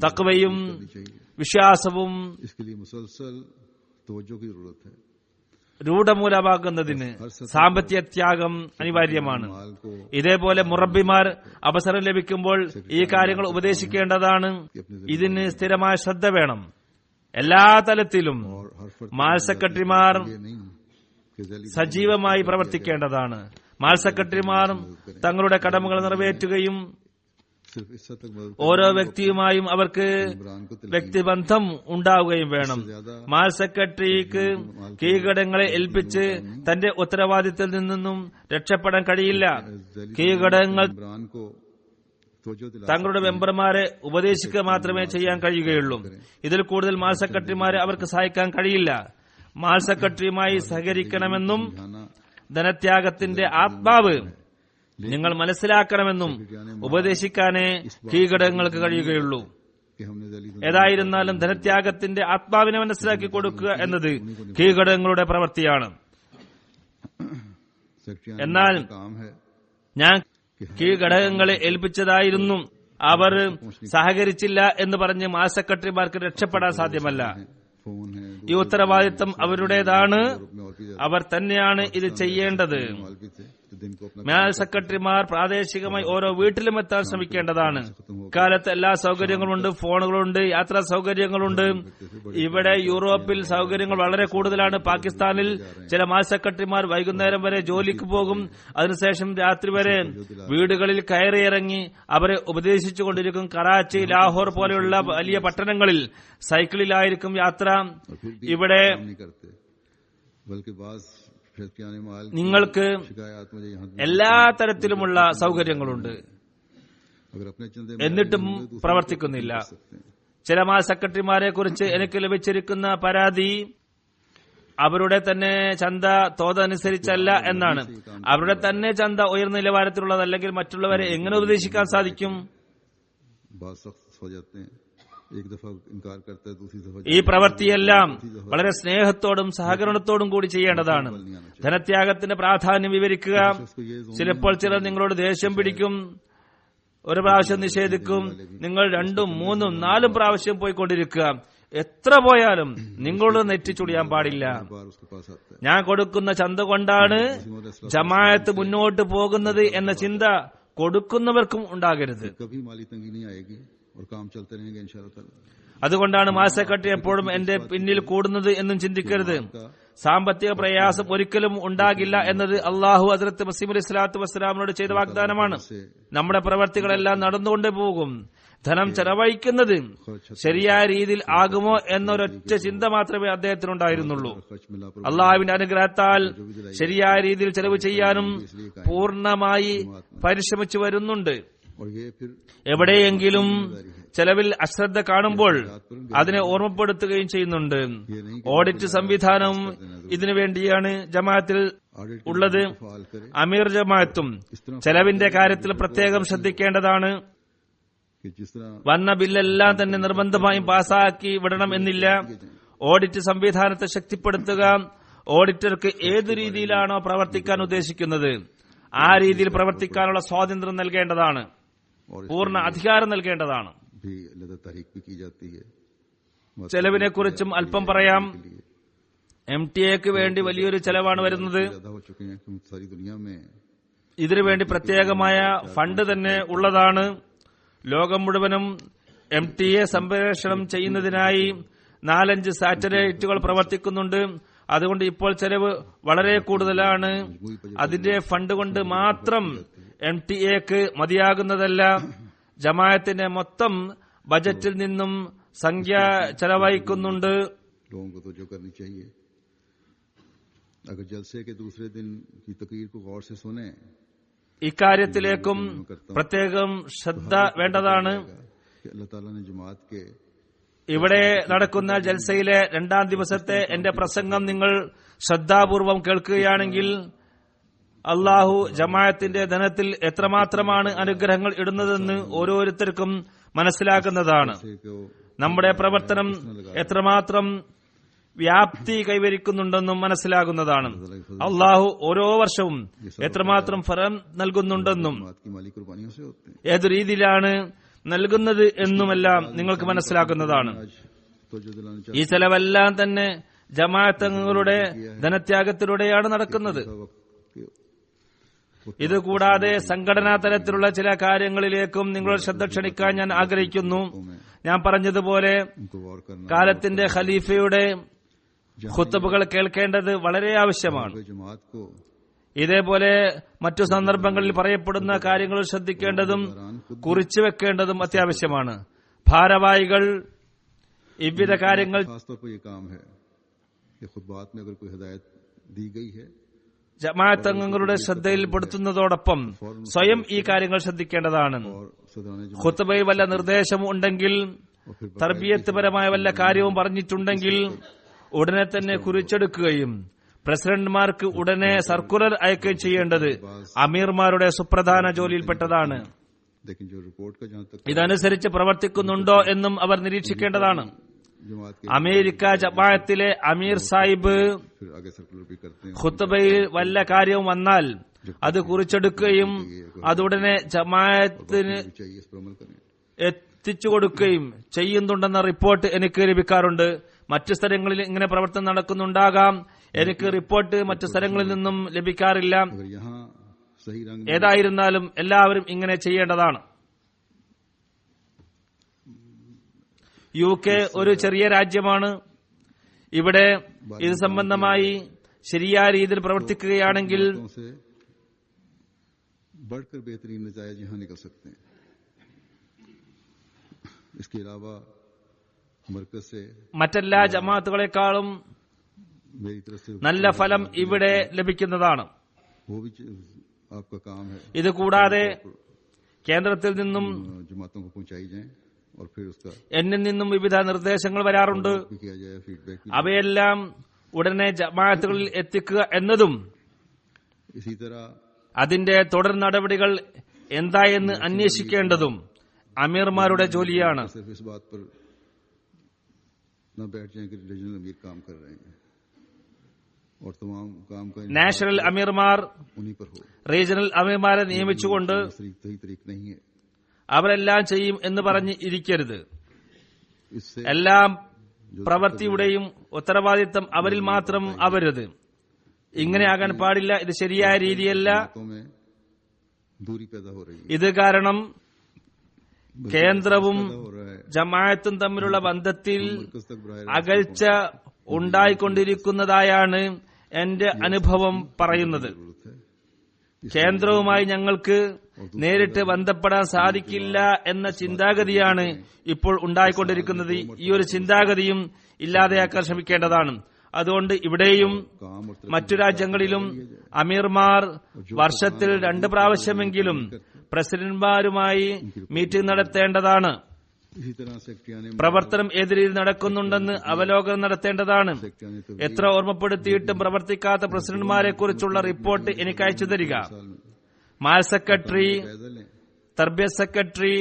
തഖ്വയും വിശ്വാസവും इसके लिए मुसलसल तवज्जो की जरूरत है. രൂഢമൂലമാകുന്നതിന് സാമ്പത്തിക ത്യാഗം അനിവാര്യമാണ്. माल को ഇതേപോലെ മുറബിമാർ അവസരം ലഭിക്കുമ്പോൾ ഈ കാര്യങ്ങൾ ഉപദേശിക്കേണ്ടതാണ്. ഇതിന് സ്ഥിരമായ ശ്രദ്ധ വേണം. എല്ലാ തലത്തിലും മാൽ സെക്രട്ടറിമാർ ये नहीं कि जैली സജീവമായി പ്രവർത്തിക്കേണ്ടതാണ്. മാൾ സെക്രട്ടറിമാർ തങ്ങളുടെ കടമകൾ നിറവേറ്റുകയും सिर्फ इससे तक मदद ഓരോ വ്യക്തിയുമായും അവർക്ക് വ്യക്തിബന്ധം ഉണ്ടാവുകയും വേണം. മാൾ സെക്രട്ടറിക്ക് കീഴ്ഘടകങ്ങളെ ഏൽപ്പിച്ച് തന്റെ ഉത്തരവാദിത്തത്തിൽ നിന്നും രക്ഷപ്പെടാൻ കഴിയില്ല. കീഴ്ഘടകങ്ങൾ इमरान को तवज्जो दिला തങ്ങളുടെ മെമ്പർമാരെ ഉപദേശിക്കുക മാത്രമേ ചെയ്യാൻ കഴിയുകയുള്ളൂ. ഇതിൽ കൂടുതൽ മാൾ സെക്രട്ടറിമാരെ അവർക്ക് സഹായിക്കാൻ കഴിയില്ല. മാൾ സെക്രട്ടറിയുമായി സഹകരിക്കണമെന്നും ധനത്യാഗത്തിന്റെ ആത്മാവ് നിങ്ങൾ മനസ്സിലാക്കണമെന്നും ഉപദേശിക്കാനേ കീഴ്ഘടകങ്ങൾക്ക് കഴിയുകയുള്ളൂ. कि हमने जली ഏതായിരുന്നാലും ധനത്യാഗത്തിന്റെ ആത്മാവിനെ മനസ്സിലാക്കി കൊടുക്കുക എന്നത് കീഴ്ഘടകങ്ങളുടെ പ്രവൃത്തിയാണ്. सेक्रेटरी എന്നാൽ काम है ഞാൻ കീഴ്ഘടകങ്ങളെ ഏൽപ്പിച്ചതായിരുന്നു, അവർ സഹകരിച്ചില്ല എന്ന് പറഞ്ഞ് മാൾ സെക്രട്ടറിമാർക്ക് രക്ഷപ്പെടാൻ സാധ്യമല്ല. फोन है ഈ ഉത്തരവാദിത്തം അവരുടേതാണ്. में और भी ज्यादा അവർ തന്നെയാണ് ഇത് ചെയ്യേണ്ടത്. माल भी थे जो दिन को अपना മേൽ സെക്രട്ടറിമാർ പ്രാദേശികമായി ഓരോ വീട്ടിലും എത്താൻ ശ്രമിക്കേണ്ടതാണ്. ഇക്കാലത്ത് എല്ലാ സൗകര്യങ്ങളുണ്ട്, ഫോണുകളുണ്ട്, യാത്രാ സൗകര്യങ്ങളുണ്ട്. ഇവിടെ യൂറോപ്പിൽ സൗകര്യങ്ങൾ വളരെ കൂടുതലാണ്. പാകിസ്ഥാനിൽ ചില മാൽ സെക്രട്ടറിമാർ വൈകുന്നേരം വരെ ജോലിക്ക് പോകും. അതിനുശേഷം രാത്രി വരെ വീടുകളിൽ കയറിയിറങ്ങി അവരെ ഉപദേശിച്ചുകൊണ്ടിരിക്കും. കറാച്ചി, ലാഹോർ പോലെയുള്ള വലിയ പട്ടണങ്ങളിൽ സൈക്കിളിലായിരിക്കും യാത്ര. ഇവിടെ नहीं करते बल्कि बाज सेक्रेटरी माल നിങ്ങൾക്ക് शिकायत मुझे यहाँ എല്ലാ തരത്തിലുമുള്ള സൗകര്യങ്ങളുണ്ട്, अगर अपने चंदे എന്നിട്ടും പ്രവർത്തിക്കുന്നില്ല. ചില മാൽ സെക്രട്ടറിമാരെ കുറിച്ച് എനിക്ക് ലഭിച്ചിരിക്കുന്ന പരാതി അവരുടെ തന്നെ ചന്ത തോതനുസരിച്ചല്ല എന്നാണ്. അവരുടെ തന്നെ ചന്ത ഉയർന്ന നിലവാരത്തിലുള്ളതല്ലെങ്കിൽ മറ്റുള്ളവരെ എങ്ങനെ ഉപദേശിക്കാൻ സാധിക്കും? बात सख्त हो जाते हैं, एक दफा इनकार करता है दूसरी दफा ഈ പ്രവൃത്തിയെല്ലാം വളരെ സ്നേഹത്തോടും സഹകരണത്തോടും കൂടി ചെയ്യേണ്ടതാണ്. ധനത്യാഗത്തിന്റെ പ്രാധാന്യം വിവരിക്കുക. ചിലപ്പോൾ ചിലർ നിങ്ങളോട് ദേഷ്യം പിടിക്കും, ഒരു പ്രാവശ്യം നിഷേധിക്കും. നിങ്ങൾ 2, 3, 4 പ്രാവശ്യം പോയിക്കൊണ്ടിരിക്കുക. എത്ര പോയാലും നിങ്ങളോട് നെറ്റിച്ചുടിയാൻ പാടില്ല. बार उसके पास आता है ഞാൻ കൊടുക്കുന്ന ചന്ത കൊണ്ടാണ് ജമാഅത്ത് മുന്നോട്ട് പോകുന്നത് എന്ന ചിന്ത കൊടുക്കുന്നവർക്കും ഉണ്ടാകരുത്. कभी माली तंगी नहीं आएगी और काम चलते रहेंगे इंशाअल्लाह ताला। അതുകൊണ്ടാണ് മാൽ സെക്രട്ടറി എപ്പോഴും എന്റെ പിന്നിൽ കൂടുന്നത് എന്നും ചിന്തിക്കരുത്. സാമ്പത്തിക പ്രയാസം ഒരിക്കലും ഉണ്ടാകില്ല എന്നത് അള്ളാഹു ഹസ്രത്ത് മസീഹ് അലൈഹി സ്വലാത്തു വസ്സലാമിനോട് ചെയ്ത വാഗ്ദാനമാണ്. നമ്മുടെ പ്രവർത്തികളെല്ലാം നടന്നുകൊണ്ടേ പോകും. ധനം ചെലവഴിക്കുന്നത് ശരിയായ രീതിയിൽ ആകുമോ എന്നൊരൊറ്റ ചിന്ത മാത്രമേ അദ്ദേഹത്തിനുണ്ടായിരുന്നുള്ളൂ. खर्च में लापरवाही അള്ളാഹുവിന്റെ അനുഗ്രഹത്താൽ ശരിയായ രീതിയിൽ ചെലവ് ചെയ്യാനും പൂർണ്ണമായി പരിശ്രമിച്ചു വരുന്നുണ്ട്. और ये फिर എവിടെയെങ്കിലും ചെലവിൽ അശ്രദ്ധ കാണുമ്പോൾ അതിനെ ഓർമ്മപ്പെടുത്തുകയും ചെയ്യുന്നുണ്ട്. ഓഡിറ്റ് സംവിധാനം ഇതിനു വേണ്ടിയാണ് ജമാഅത്തിൽ ഉള്ളത്. फाल करे അമീർ ജമാഅത്തും ചെലവിന്റെ കാര്യത്തിൽ പ്രത്യേകം ശ്രദ്ധിക്കേണ്ടതാണ്. कि जिस तरह വന്ന ബില്ലെല്ലാം തന്നെ നിർബന്ധമായും പാസാക്കി വിടണം എന്നില്ല. ഓഡിറ്റ് സംവിധാനത്തെ ശക്തിപ്പെടുത്തുക. ഓഡിറ്റർക്ക് ഏതു രീതിയിലാണോ പ്രവർത്തിക്കാൻ ഉദ്ദേശിക്കുന്നത് ആ രീതിയിൽ പ്രവർത്തിക്കാനുള്ള സ്വാതന്ത്ര്യം നൽകേണ്ടതാണ്. പൂർണ്ണ അധികാരം നൽകേണ്ടതാണ്. भी लदा तारीख भी की जाती है ചെലവിനെ കുറിച്ചും അല്പം പറയാം. MTA-ക്ക് വേണ്ടി വലിയൊരു ചെലവാണ് വരുന്നത്. ज्यादा हो चुके हैं क्योंकि सारी दुनिया में ഇതിനുവേണ്ടി പ്രത്യേകമായ ഫണ്ട് തന്നെ ഉള്ളതാണ്. ലോകം മുഴുവനും MTA സംപ്രേഷണം ചെയ്യുന്നതിനായി 4-5 സാറ്റലൈറ്റുകൾ പ്രവർത്തിക്കുന്നുണ്ട്. അതുകൊണ്ട് ഇപ്പോൾ ചെലവ് വളരെ കൂടുതലാണ്. അതിന്റെ ഫണ്ട് കൊണ്ട് മാത്രം MTA-ക്ക് മതിയാകുന്നതല്ല. ജമാഅത്തിന്റെ മൊത്തം ബജറ്റിൽ നിന്നും സംഖ്യ ചെലവഴിക്കുന്നുണ്ട്. लोगों को तो जो करनी चाहिए, अगर जलसे के दूसरे दिन की तकरीर को गौर से सुने ഇക്കാര്യത്തിലേക്കും പ്രത്യേകം ശ്രദ്ധ വേണ്ടതാണ്. कि अल्लाह ताला ने जमात के ഇവിടെ നടക്കുന്ന ജൽസയിലെ 2ാം ദിവസത്തെ എന്റെ പ്രസംഗം നിങ്ങൾ ശ്രദ്ധാപൂർവം കേൾക്കുകയാണെങ്കിൽ അള്ളാഹു ജമാഅത്തിന്റെ ധനത്തിൽ എത്രമാത്രമാണ് അനുഗ്രഹങ്ങൾ ഇടുന്നതെന്ന് ഓരോരുത്തർക്കും മനസ്സിലാക്കുന്നതാണ്. നമ്മുടെ പ്രവർത്തനം എത്രമാത്രം വ്യാപ്തി കൈവരിക്കുന്നുണ്ടെന്നും മനസ്സിലാകുന്നതാണ്. അള്ളാഹു ഓരോ വർഷവും എത്രമാത്രം ഫലം നൽകുന്നുണ്ടെന്നും जमात की माली कुर्बानियों से होते हैं। ഏതു രീതിയിലാണ് നൽകുന്നത് എന്നുമെല്ലാം നിങ്ങൾക്ക് മനസ്സിലാക്കുന്നതാണ്. तो जो दिलाने ഈ ചെലവെല്ലാം തന്നെ ജമാഅത്ത് അംഗങ്ങളുടെ ധനത്യാഗത്തിലൂടെയാണ് നടക്കുന്നത്. ഇതുകൂടാതെ സംഘടനാ തലത്തിലുള്ള ചില കാര്യങ്ങളിലേക്കും നിങ്ങളുടെ ശ്രദ്ധ ക്ഷണിക്കാൻ ഞാൻ ആഗ്രഹിക്കുന്നു. ഞാൻ പറഞ്ഞതുപോലെ उनको गौर करना കാലത്തിന്റെ ഖലീഫയുടെ ഖുത്ബകൾ കേൾക്കേണ്ടത് വളരെ ആവശ്യമാണ്. जमात को ഇതേപോലെ മറ്റു സന്ദർഭങ്ങളിൽ പറയപ്പെടുന്ന കാര്യങ്ങൾ ശ്രദ്ധിക്കേണ്ടതും കുറിച്ചു വെക്കേണ്ടതും അത്യാവശ്യമാണ്. ഭാരവാഹികൾ ഇവിധ കാര്യങ്ങൾ खासतौर पर ये काम है कि खुतबात में अगर कोई हिदायत दी गई है ജമാഅത്ത് അംഗങ്ങളുടെ ശ്രദ്ധയിൽപ്പെടുത്തുന്നതോടൊപ്പം സ്വയം ഈ കാര്യങ്ങൾ ശ്രദ്ധിക്കേണ്ടതാണ്. और सदराने जुमा ഖുത്ബയിൽ വല്ല നിർദ്ദേശവും ഉണ്ടെങ്കിൽ, और फिर തർബിയത്ത് പരമായ വല്ല കാര്യവും പറഞ്ഞിട്ടുണ്ടെങ്കിൽ ഉടനെ തന്നെ കുറിച്ചെടുക്കുകയും പ്രസിഡന്റുമാർക്ക് ഉടനെ സർക്കുലർ അയക്കുകയും ചെയ്യേണ്ടത് അമീർമാരുടെ സുപ്രധാന ജോലിയിൽപ്പെട്ടതാണ്. लेकिन जो रिपोर्ट का जहां तक ഇതനുസരിച്ച് പ്രവർത്തിക്കുന്നുണ്ടോ എന്നും അവർ നിരീക്ഷിക്കേണ്ടതാണ്. जमात के അമേരിക്ക ജമാഅത്തിലെ അമീർ സാഹിബ് फिर आगे सर्कुलर भी करते हैं ഖുത്ബയിൽ വല്ല കാര്യവും വന്നാൽ അത് കുറിച്ചെടുക്കുകയും അതുടനെ ജമാഅത്തിന് भी चाहिए इस पर अमल करें. എത്തിച്ചു കൊടുക്കുകയും ചെയ്യുന്നുണ്ടെന്ന റിപ്പോർട്ട് എനിക്ക് ലഭിക്കാറുണ്ട്. മറ്റു സ്ഥലങ്ങളിൽ ഇങ്ങനെ പ്രവർത്തനം നടക്കുന്നുണ്ടാകാം. എനിക്ക് റിപ്പോർട്ട് മറ്റു സ്ഥലങ്ങളിൽ നിന്നും ലഭിക്കാറില്ല. अगर यहाँ सही रंग ഏതായിരുന്നാലും എല്ലാവരും ഇങ്ങനെ ചെയ്യേണ്ടതാണ്. UK ഒരു ചെറിയ രാജ്യമാണ്. ഇവിടെ ഇത് സംബന്ധമായി ശരിയായ രീതിയിൽ പ്രവർത്തിക്കുകയാണെങ്കിൽ से बढ़कर बेहतरीन नतीजे यहाँ निकल सकते हैं. इसके अलावा मरकज से മറ്റെല്ലാ ജമാഅത്തുകളെക്കാളും मेरी तरफ से നല്ല ഫലം ഇവിടെ ലഭിക്കുന്നതാണ്. वो भी आपका काम है ഇത് കൂടാതെ കേന്ദ്രത്തിൽ നിന്നും जमातों को पहुंचाई जाए और फिर उसका എന്നിൽ നിന്നും വിവിധ നിർദ്ദേശങ്ങൾ വരാറുണ്ട്. भी किया जाए, फीडबैक भी. അവയെല്ലാം ഉടനെ ജമാഅത്തുകളിൽ എത്തിക്കുക എന്നതും इसी तरह അതിന്റെ തുടർ നടപടികൾ എന്തായെന്ന് അന്വേഷിക്കേണ്ടതും അമീർമാരുടെ ജോലിയാണ്. सिर्फ इस बात पर न बैठ जाए कि रीजनल अमीर काम कर रहे हैं और तमाम काम का നാഷണൽ അമീർമാർ उन्हीं पर हो. റീജിയണൽ അമീർമാരെ നിയമിച്ചുകൊണ്ട് सही तरीक नहीं है. അവരെല്ലാം ചെയ്യും എന്ന് പറഞ്ഞ് ഇരിക്കരുത്. इससे എല്ലാം പ്രവൃത്തിയുടെയും ഉത്തരവാദിത്തം അവരിൽ മാത്രം ആവരുത്. ഇങ്ങനെയാകാൻ പാടില്ല. ഇത് ശരിയായ രീതിയല്ല. जमातों में दूरी पैदा हो रही है. ഇത് കാരണം കേന്ദ്രവും पैदा हो रहा है. ജമാഅത്തും തമ്മിലുള്ള ബന്ധത്തിൽ मरकज तक बराह അകൽച്ച ഉണ്ടായിക്കൊണ്ടിരിക്കുന്നതായാണ് എന്റെ അനുഭവം പറയുന്നത്. जरूरत है. കേന്ദ്രവുമായി ഞങ്ങൾക്ക് നേരിട്ട് ബന്ധപ്പെടാൻ സാധിക്കില്ല എന്ന ചിന്താഗതിയാണ് ഇപ്പോൾ ഉണ്ടായിക്കൊണ്ടിരിക്കുന്നത്. ഈ ഒരു ചിന്താഗതിയും ഇല്ലാതെയാക്കാൻ ശ്രമിക്കേണ്ടതാണ്. അതുകൊണ്ട് ഇവിടെയും काम और മറ്റു രാജ്യങ്ങളിലും അമീർമാർ വർഷത്തിൽ 2 പ്രാവശ്യമെങ്കിലും പ്രസിഡന്റുമാരുമായി മീറ്റിംഗ് നടത്തേണ്ടതാണ്. इसी तरह सेक्रेटरी ने പ്രവർത്തനം ഏത് രീതിയിൽ നടക്കുന്നുണ്ടെന്ന് അവലോകനം നടത്തേണ്ടതാണ്. सेक्रेटरी ने तो എത്ര ഓർമ്മപ്പെടുത്തിയിട്ടും പ്രവർത്തിക്കാത്ത പ്രസിഡന്റുമാരെ കുറിച്ചുള്ള റിപ്പോർട്ട് എനിക്ക് അയച്ചു തരിക. മാൽ സെക്രട്ടറി, जायजा लें. തർബിയത്ത് സെക്രട്ടറി,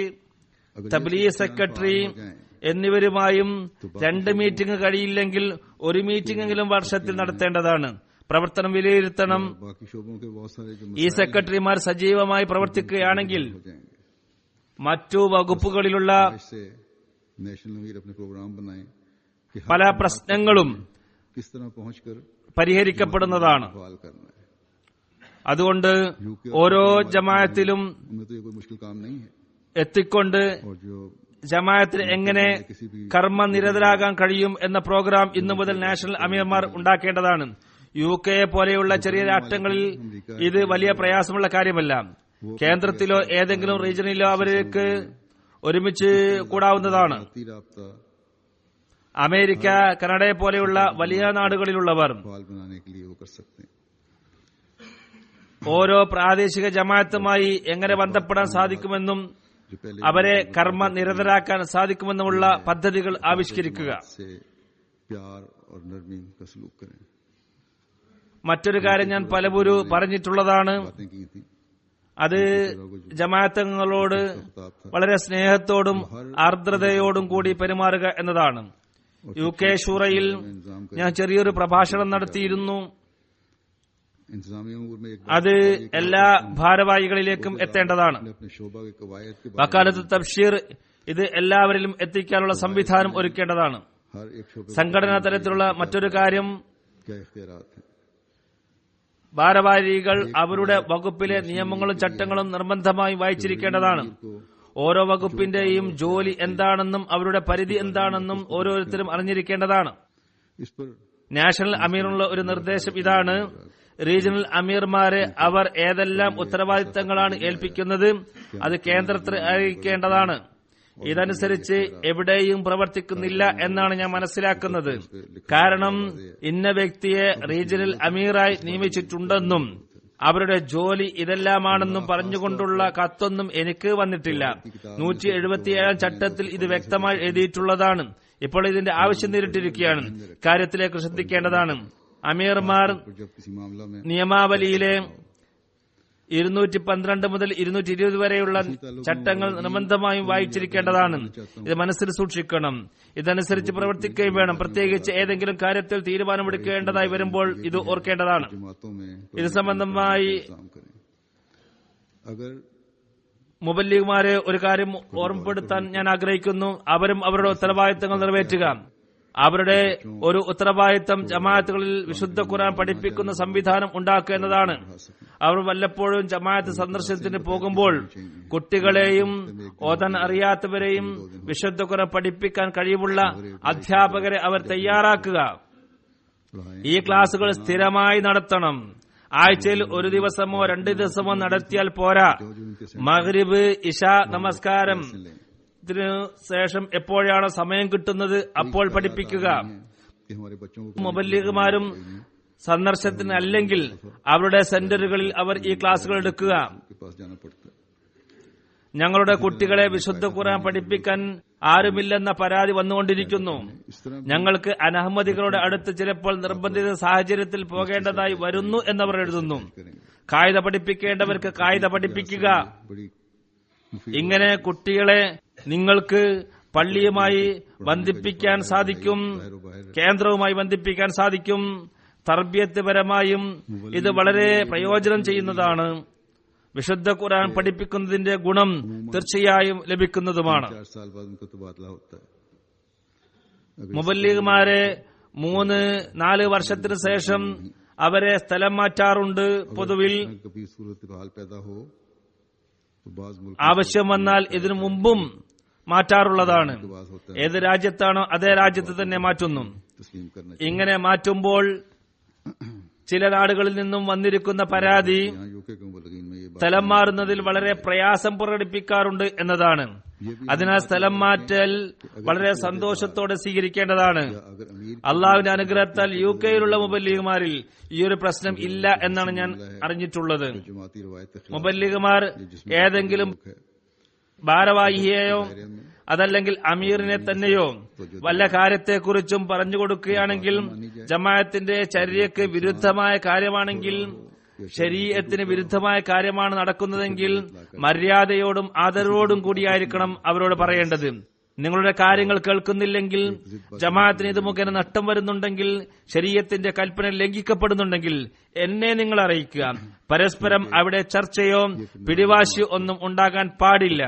अगर തബ്ലീഗ് സെക്രട്ടറി എന്നിവരുമായും 2 മീറ്റിംഗ് കഴിയില്ലെങ്കിൽ 1 മീറ്റിംഗെങ്കിലും വർഷത്തിൽ നടത്തേണ്ടതാണ്. പ്രവർത്തനം വിലയിരുത്തണം. बाकी शोबों के बहुत सारे जो ഈ സെക്രട്ടറിമാർ സജീവമായി പ്രവർത്തിക്കുകയാണെങ്കിൽ हो जाएंगे. മറ്റു വകുപ്പുകളിലുള്ള इससे नेशनल अमीर अपने प्रोग्राम बनाएं कि हर പല പ്രശ്നങ്ങളും किस तरह पहुंचकर പരിഹരിക്കപ്പെടുന്നതാണ്. सवाल करना है. അതുകൊണ്ട് ഓരോ ജമാഅത്തിലും उनमें तो ये कोई मुश्किल काम नहीं है. എത്തിക്കൊണ്ട് और जो ജമാഅത്തിന് എങ്ങനെ കർമ്മനിരതരാകാൻ കഴിയും എന്ന പ്രോഗ്രാം ഇന്നു മുതൽ നാഷണൽ അമീർമാർ ഉണ്ടാക്കേണ്ടതാണ്. UK പോലെയുള്ള ചെറിയ രാഷ്ട്രങ്ങളിൽ ഇത് വലിയ പ്രയാസമുള്ള കാര്യമല്ല. കേന്ദ്രത്തിലോ ഏതെങ്കിലും റീജിയനിലോ അവർക്ക് ഒരുമിച്ച് കൂടാവുന്നതാണ്. ذاتی رابطہ അമേരിക്ക, കനഡയെ പോലെയുള്ള വലിയ നാടുകളിലുള്ളവർ फाल बनाने के लिए वो कर सकते हैं. ഓരോ പ്രാദേശിക ജമാഅത്തുമായി എങ്ങനെ ബന്ധപ്പെടാൻ സാധിക്കുമെന്നും जो पहले അവരെ കർമ്മനിരതരാക്കാൻ സാധിക്കുമെന്നുമുള്ള പദ്ധതികൾ ആവിഷ്കരിക്കുക. से प्यार और नरमी का सलूक करें. മറ്റൊരു കാര്യം ഞാൻ പലപുരു പറഞ്ഞിട്ടുള്ളതാണ്. बातें की थी. അത് ജമാഅത്തങ്ങളോട് വളരെ സ്നേഹത്തോടും ആർദ്രതയോടും കൂടി പെരുമാറുക എന്നതാണ്. UK ഷൂറയിൽ ഞാൻ ചെറിയൊരു പ്രഭാഷണം നടത്തിയിരുന്നു. इंतजामी उमूर में एक അത് എല്ലാ ഭാരവാഹികളിലേക്കും എത്തേണ്ടതാണ്. अपने शोबा के कवायद के വക്കാലത്ത് തബ്ഷീർ ഇത് എല്ലാവരിലും എത്തിക്കാനുള്ള സംവിധാനം ഒരുക്കേണ്ടതാണ്. हर एक शोबे സംഘടനാ തലത്തിലുള്ള മറ്റൊരു കാര്യം, क्या इख्तियारात हैं. ഭാരവാഹികൾ അവരുടെ വകുപ്പിലെ നിയമങ്ങളും ചട്ടങ്ങളും നിർബന്ധമായി വായിച്ചിരിക്കേണ്ടതാണ്. ഓരോ വകുപ്പിന്റെയും ജോലി എന്താണെന്നും അവരുടെ പരിധി എന്താണെന്നും ഓരോരുത്തരും അറിഞ്ഞിരിക്കേണ്ടതാണ്. इस पर നാഷണൽ അമീറിനുള്ള ഒരു നിർദ്ദേശം ഇതാണ്: റീജിയണൽ അമീർമാരെ അവർ ഏതെല്ലാം ഉത്തരവാദിത്തങ്ങളാണ് ഏൽപ്പിക്കുന്നത് അത് കേന്ദ്രത്തെ അറിയിക്കേണ്ടതാണ്. ഇതനുസരിച്ച് എവിടെയും പ്രവർത്തിക്കുന്നില്ല എന്നാണ് ഞാൻ മനസ്സിലാക്കുന്നത്. കാരണം ഇന്ന വ്യക്തിയെ റീജിയണൽ അമീറായി നിയമിച്ചിട്ടുണ്ടെന്നും അവരുടെ ജോലി ഇതെല്ലാമാണെന്നും പറഞ്ഞുകൊണ്ടുള്ള കത്തൊന്നും എനിക്ക് വന്നിട്ടില്ല. 177 ചട്ടത്തിൽ ഇത് വ്യക്തമായി എഴുതിയിട്ടുള്ളതാണ്. ഇപ്പോൾ ഇതിന്റെ ആവശ്യം നേരിട്ടിരിക്കുകയാണ്. കാര്യത്തിലേക്ക് ശ്രദ്ധിക്കേണ്ടതാണ്. അമീർമാർ നിയമാവലിയിലെ 212 മുതൽ 220 വരെയുള്ള ചട്ടങ്ങൾ നിർബന്ധമായും വായിച്ചിരിക്കേണ്ടതാണ്. ഇത് മനസ്സിൽ സൂക്ഷിക്കണം. ഇതനുസരിച്ച് പ്രവർത്തിക്കുകയും വേണം. പ്രത്യേകിച്ച് ഏതെങ്കിലും കാര്യത്തിൽ തീരുമാനമെടുക്കേണ്ടതായി വരുമ്പോൾ ഇത് ഓർക്കേണ്ടതാണ്. ഇത് സംബന്ധമായി മുബല്ലിഗുമാരെ ഒരു കാര്യം ഓർമ്മപ്പെടുത്താൻ ഞാൻ ആഗ്രഹിക്കുന്നു. അവരും അവരുടെ ഉത്തരവാദിത്തങ്ങൾ നിറവേറ്റുക. അവരുടെ ഒരു ഉത്തരവാദിത്തം ജമാഅത്തുകളിൽ വിശുദ്ധ ഖുർആൻ പഠിപ്പിക്കുന്ന സംവിധാനം ഉണ്ടാക്കുക എന്നതാണ്. അവർ വല്ലപ്പോഴും ജമാഅത്ത് സന്ദർശനത്തിന് പോകുമ്പോൾ കുട്ടികളെയും ഓതാൻ അറിയാത്തവരെയും വിശുദ്ധ ഖുർആൻ പഠിപ്പിക്കാൻ കഴിവുള്ള അധ്യാപകരെ അവർ തയ്യാറാക്കുക. ഈ ക്ലാസുകൾ സ്ഥിരമായി നടത്തണം. ആഴ്ചയിൽ ഒരു ദിവസമോ 2 ദിവസമോ നടത്തിയാൽ പോരാ. മഗ്രിബ് ഇശ നമസ്കാരം ശേഷം എപ്പോഴാണ് സമയം കിട്ടുന്നത് അപ്പോൾ പഠിപ്പിക്കുക. മുബല്ലിഗുമാരും സന്ദർശനത്തിന് അല്ലെങ്കിൽ അവരുടെ സെന്ററുകളിൽ അവർ ഈ ക്ലാസുകൾ എടുക്കുക. ഞങ്ങളുടെ കുട്ടികളെ വിശുദ്ധ ഖുർആൻ പഠിപ്പിക്കാൻ ആരുമില്ലെന്ന പരാതി വന്നുകൊണ്ടിരിക്കുന്നു. ഞങ്ങൾക്ക് അനഹമ്മദികളുടെ അടുത്ത് ചിലപ്പോൾ നിർബന്ധിത സാഹചര്യത്തിൽ പോകേണ്ടതായി വരുന്നു എന്നവർ എഴുതുന്നു. കായിക പഠിപ്പിക്കേണ്ടവർക്ക് കായിക പഠിപ്പിക്കുക. ഇങ്ങനെ കുട്ടികളെ നിങ്ങൾക്ക് പള്ളിയുമായി ബന്ധിപ്പിക്കാൻ സാധിക്കും, കേന്ദ്രവുമായി ബന്ധിപ്പിക്കാൻ സാധിക്കും. തർബിയത്ത് പരമായും ഇത് വളരെ പ്രയോജനം ചെയ്യുന്നതാണ്. വിശുദ്ധ ഖുർആൻ പഠിപ്പിക്കുന്നതിന്റെ ഗുണം തീർച്ചയായും ലഭിക്കുന്നതുമാണ്. മുബല്ലിഗുമാരെ 3-4 വർഷത്തിന് ശേഷം അവരെ സ്ഥലം മാറ്റാറുണ്ട്. പൊതുവിൽ ആവശ്യം വന്നാൽ ഇതിനു മുമ്പും മാറ്റാറുള്ളതാണ്. ഏത് രാജ്യത്താണോ അതേ രാജ്യത്ത് തന്നെ മാറ്റുന്നു. ഇങ്ങനെ മാറ്റുമ്പോൾ ചില നാടുകളിൽ നിന്നും വന്നിരിക്കുന്ന പരാതി സ്ഥലം മാറുന്നതിൽ വളരെ പ്രയാസം പ്രകടിപ്പിക്കാറുണ്ട് എന്നതാണ്. അതിനാൽ സ്ഥലം മാറ്റൽ വളരെ സന്തോഷത്തോടെ സ്വീകരിക്കേണ്ടതാണ്. അള്ളാഹുവിന്റെ അനുഗ്രഹത്താൽ UK-യിലുള്ള മുബല്ലിഗുമാരിൽ ഈ ഒരു പ്രശ്നം ഇല്ല എന്നാണ് ഞാൻ അറിഞ്ഞിട്ടുള്ളത്. മുബല്ലിഗുമാർ ഏതെങ്കിലും ഭാരവാഹിയെയോ അതല്ലെങ്കിൽ അമീറിനെ തന്നെയോ വല്ല കാര്യത്തെക്കുറിച്ചും പറഞ്ഞു കൊടുക്കുകയാണെങ്കിൽ ജമാഅത്തിന്റെ ചര്യക്ക് വിരുദ്ധമായ കാര്യമാണെങ്കിൽ, ശരീഅത്തിന് വിരുദ്ധമായ കാര്യമാണ് നടക്കുന്നതെങ്കിൽ മര്യാദയോടും ആദരവോടും കൂടിയായിരിക്കണം അവരോട് പറയേണ്ടത്. നിങ്ങളുടെ കാര്യങ്ങൾ കേൾക്കുന്നില്ലെങ്കിൽ, ജമാഅത്തിന് ഇത് മുഖേന നഷ്ടം വരുന്നുണ്ടെങ്കിൽ, ശരീഅത്തിന്റെ കൽപ്പന ലംഘിക്കപ്പെടുന്നുണ്ടെങ്കിൽ എന്നെ നിങ്ങൾ അറിയിക്കുക. പരസ്പരം അവിടെ ചർച്ചയോ പിടിവാശിയോ ഒന്നും ഉണ്ടാകാൻ പാടില്ല.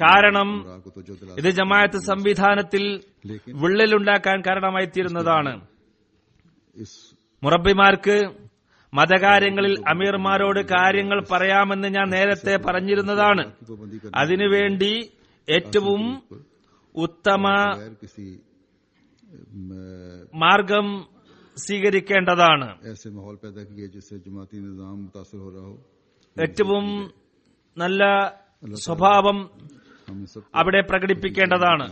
കാരണം ഇത് ജമാഅത്ത് സംവിധാനത്തിൽ വിള്ളലുണ്ടാക്കാൻ കാരണമായി തീരുന്നതാണ്. മുറബിമാർക്ക് മതകാര്യങ്ങളിൽ അമീർമാരോട് കാര്യങ്ങൾ പറയാമെന്ന് ഞാൻ നേരത്തെ പറഞ്ഞിരുന്നതാണ്. അതിനുവേണ്ടി ഏറ്റവും ഉത്തമ മാർഗം സ്വീകരിക്കേണ്ടതാണ്. ഏറ്റവും നല്ല സ്വഭാവം അവിടെ പ്രകടിപ്പിക്കേണ്ടതാണ്.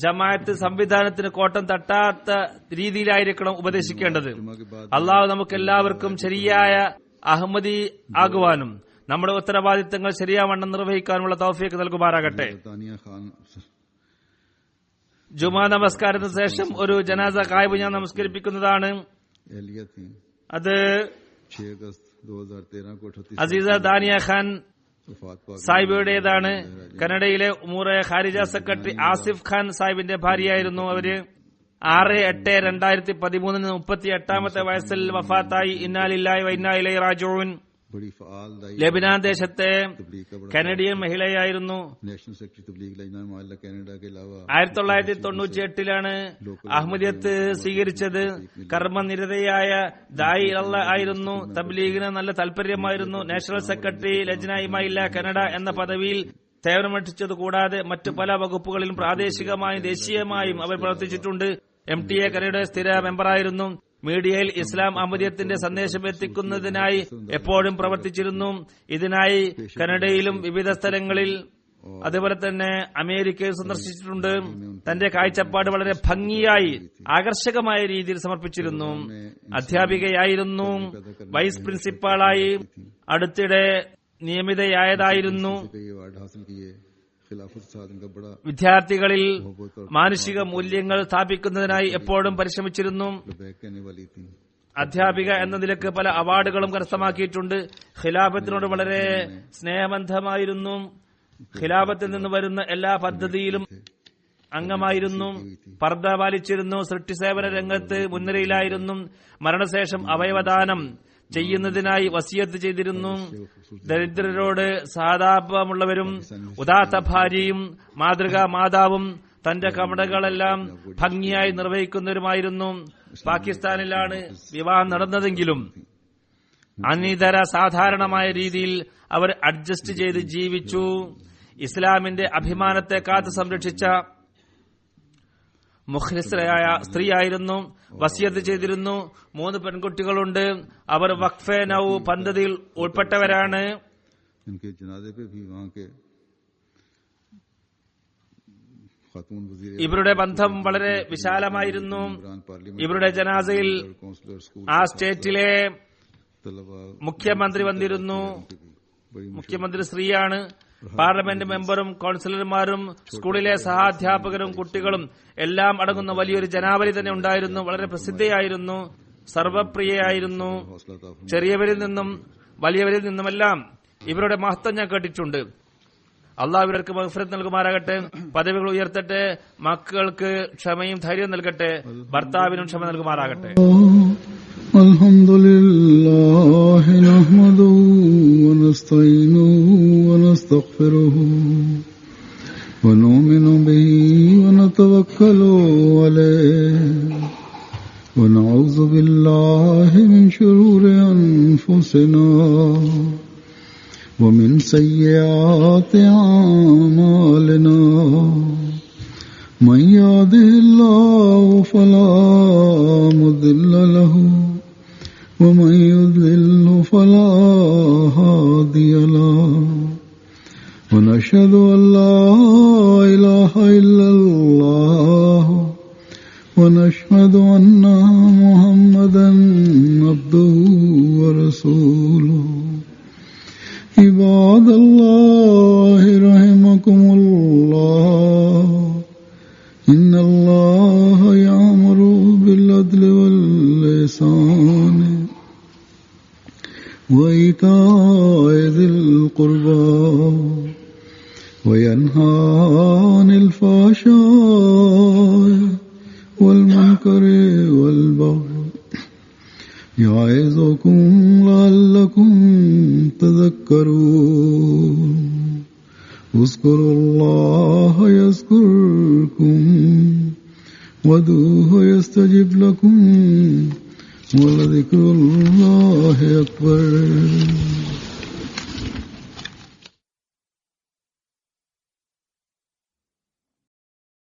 ജമാഅത്ത് സംവിധാനത്തിന് കോട്ടം തട്ടാത്ത രീതിയിലായിരിക്കണം ഉപദേശിക്കേണ്ടത്. അള്ളാഹു നമുക്ക് എല്ലാവർക്കും ശരിയായ അഹമ്മദി ആകുവാനും നമ്മുടെ ഉത്തരവാദിത്തങ്ങൾ ശരിയാവണ്ണം നിർവഹിക്കാനുമുള്ള തൗഫീഖ് നൽകുമാറാകട്ടെ. ജുമാ നമസ്കാരത്തിന് ശേഷം ഒരു ജനാസ കായിബ് ഞാൻ നമസ്കരിപ്പിക്കുന്നതാണ്. അത് അസീസ ദാനിയ ഖാൻ സാഹിബയുടേതാണ്. കനഡയിലെ ഉമൂറെ ഖാരിജ സെക്രട്ടറി ആസിഫ് ഖാൻ സാഹിബിന്റെ ഭാര്യയായിരുന്നു അവര്. 6/8/2013 38-ാമത്തെ വയസ്സിൽ വഫാത്തായി. ഇന്നാ ലില്ലാഹി വ ഇന്നാ ഇലൈഹി റാജിഊൻ. ലെബനാൻ ദേശത്തെ കനഡിയൻ മഹിളയായിരുന്നു. 1998 അഹമ്മദിയത്ത് സ്വീകരിച്ചത്. കർമ്മനിരതയായ ദായി ആയിരുന്നു. തബ്ലീഗിന് നല്ല താൽപര്യമായിരുന്നു. നാഷണൽ സെക്രട്ടറി ലജ്ന ഇമായില്ല കനഡ എന്ന പദവിയിൽ സേവനമനുഷ്ഠിച്ചത് കൂടാതെ മറ്റു പല വകുപ്പുകളിലും പ്രാദേശികമായും ദേശീയമായും അവർ പ്രവർത്തിച്ചിട്ടുണ്ട്. MTA കനഡയുടെ സ്ഥിര മെമ്പറായിരുന്നു. മീഡിയയിൽ ഇസ്ലാം അഹമ്മദിയത്തിന്റെ സന്ദേശം എത്തിക്കുന്നതിനായി എപ്പോഴും പ്രവർത്തിച്ചിരുന്നു. ഇതിനായി കനഡയിലും വിവിധ സ്ഥലങ്ങളിൽ അതുപോലെ തന്നെ അമേരിക്കയിൽ സന്ദർശിച്ചിട്ടുണ്ട്. തന്റെ കാഴ്ചപ്പാട് വളരെ ഭംഗിയായി ആകർഷകമായ രീതിയിൽ സമർപ്പിച്ചിരുന്നു. അധ്യാപികയായിരുന്നു, വൈസ് പ്രിൻസിപ്പാളായി അടുത്തിടെ നിയമിതയായതായിരുന്നു. വിദ്യാർത്ഥികളിൽ മാനുഷിക മൂല്യങ്ങൾ സ്ഥാപിക്കുന്നതിനായി എപ്പോഴും പരിശ്രമിച്ചിരുന്നു. അധ്യാപിക എന്ന നിലക്ക് പല അവാർഡുകളും കരസ്ഥമാക്കിയിട്ടുണ്ട്. ഖിലാഫത്തിനോട് വളരെ സ്നേഹബന്ധമായിരുന്നു. ഖിലാഫത്തിൽ നിന്ന് വരുന്ന എല്ലാ പദ്ധതിയിലും അംഗമായിരുന്നു. പർദ്ദ പാലിച്ചിരുന്നു. സൃഷ്ടിസേവന രംഗത്ത് മുൻനിരയിലായിരുന്നു. മരണശേഷം അവയവദാനം ചെയ്യുന്നതിനായി വസിയത്ത് ചെയ്തിരുന്നു. ദരിദ്രരോട് സഹതാപമുള്ളവരും ഉദാത്ത ഭാര്യയും മാതൃകാ മാതാവും തന്റെ കടമകളെല്ലാം ഭംഗിയായി നിർവഹിക്കുന്നവരുമായിരുന്നു. പാകിസ്ഥാനിലാണ് വിവാഹം നടന്നതെങ്കിലും അനിതര സാധാരണമായ രീതിയിൽ അവർ അഡ്ജസ്റ്റ് ചെയ്ത് ജീവിച്ചു. ഇസ്ലാമിന്റെ അഭിമാനത്തെ കാത്തു സംരക്ഷിച്ച മുഖ്ലിസയായ സ്ത്രീയായിരുന്നു. വസിയത്ത് ചെയ്തിരുന്നു. 3 പെൺകുട്ടികളുണ്ട്. അവർ വഖഫെ നൗ പദ്ധതിയിൽ ഉൾപ്പെട്ടവരാണ്. ഇവരുടെ ബന്ധം വളരെ വിശാലമായിരുന്നു. ഇവരുടെ ജനാസയിൽ ആ സ്റ്റേറ്റിലെ മുഖ്യമന്ത്രി വന്നിരുന്നു. മുഖ്യമന്ത്രി സ്ത്രീയാണ്. പാർലമെന്റ് മെമ്പറും കൌൺസിലർമാരും സ്കൂളിലെ സഹാധ്യാപകരും കുട്ടികളും എല്ലാം അടങ്ങുന്ന വലിയൊരു ജനാവലി തന്നെ ഉണ്ടായിരുന്നു. വളരെ പ്രസിദ്ധയായിരുന്നു, സർവപ്രിയയായിരുന്നു. ചെറിയവരിൽ നിന്നും വലിയവരിൽ നിന്നുമെല്ലാം ഇവരുടെ മഹത്വം ഞാൻ കേട്ടിട്ടുണ്ട്. അള്ളാഹു ഇവർക്ക് മഗ്ഫിറത്ത് നൽകുമാറാകട്ടെ, പദവികൾ ഉയർത്തട്ടെ, മക്കൾക്ക് ക്ഷമയും ധൈര്യം നൽകട്ടെ, ഭർത്താവിനും ക്ഷമ നൽകുമാറാകട്ടെ. الحمدلله نحمده ونستعينه ونستغفره ونؤمن به ونتوكل عليه ونعوذ بالله من شرور أنفسنا ومن سيئات أعمالنا من يهده الله فلا مضل له ومن يضلل فلا هادي له ونشهد أن لا إله إلا الله ونشهد أن محمدا عبده ورسوله عباد الله رحمكم الله إن الله يأمر بالعدل والإحسان وإيتاء ذي القربى وينهى عن الفحشاء والمنكر والبغي يعظكم لعلكم تذكرون اذكروا الله يذكركم وادعوه يستجب لكم ولذكر الله أكبر.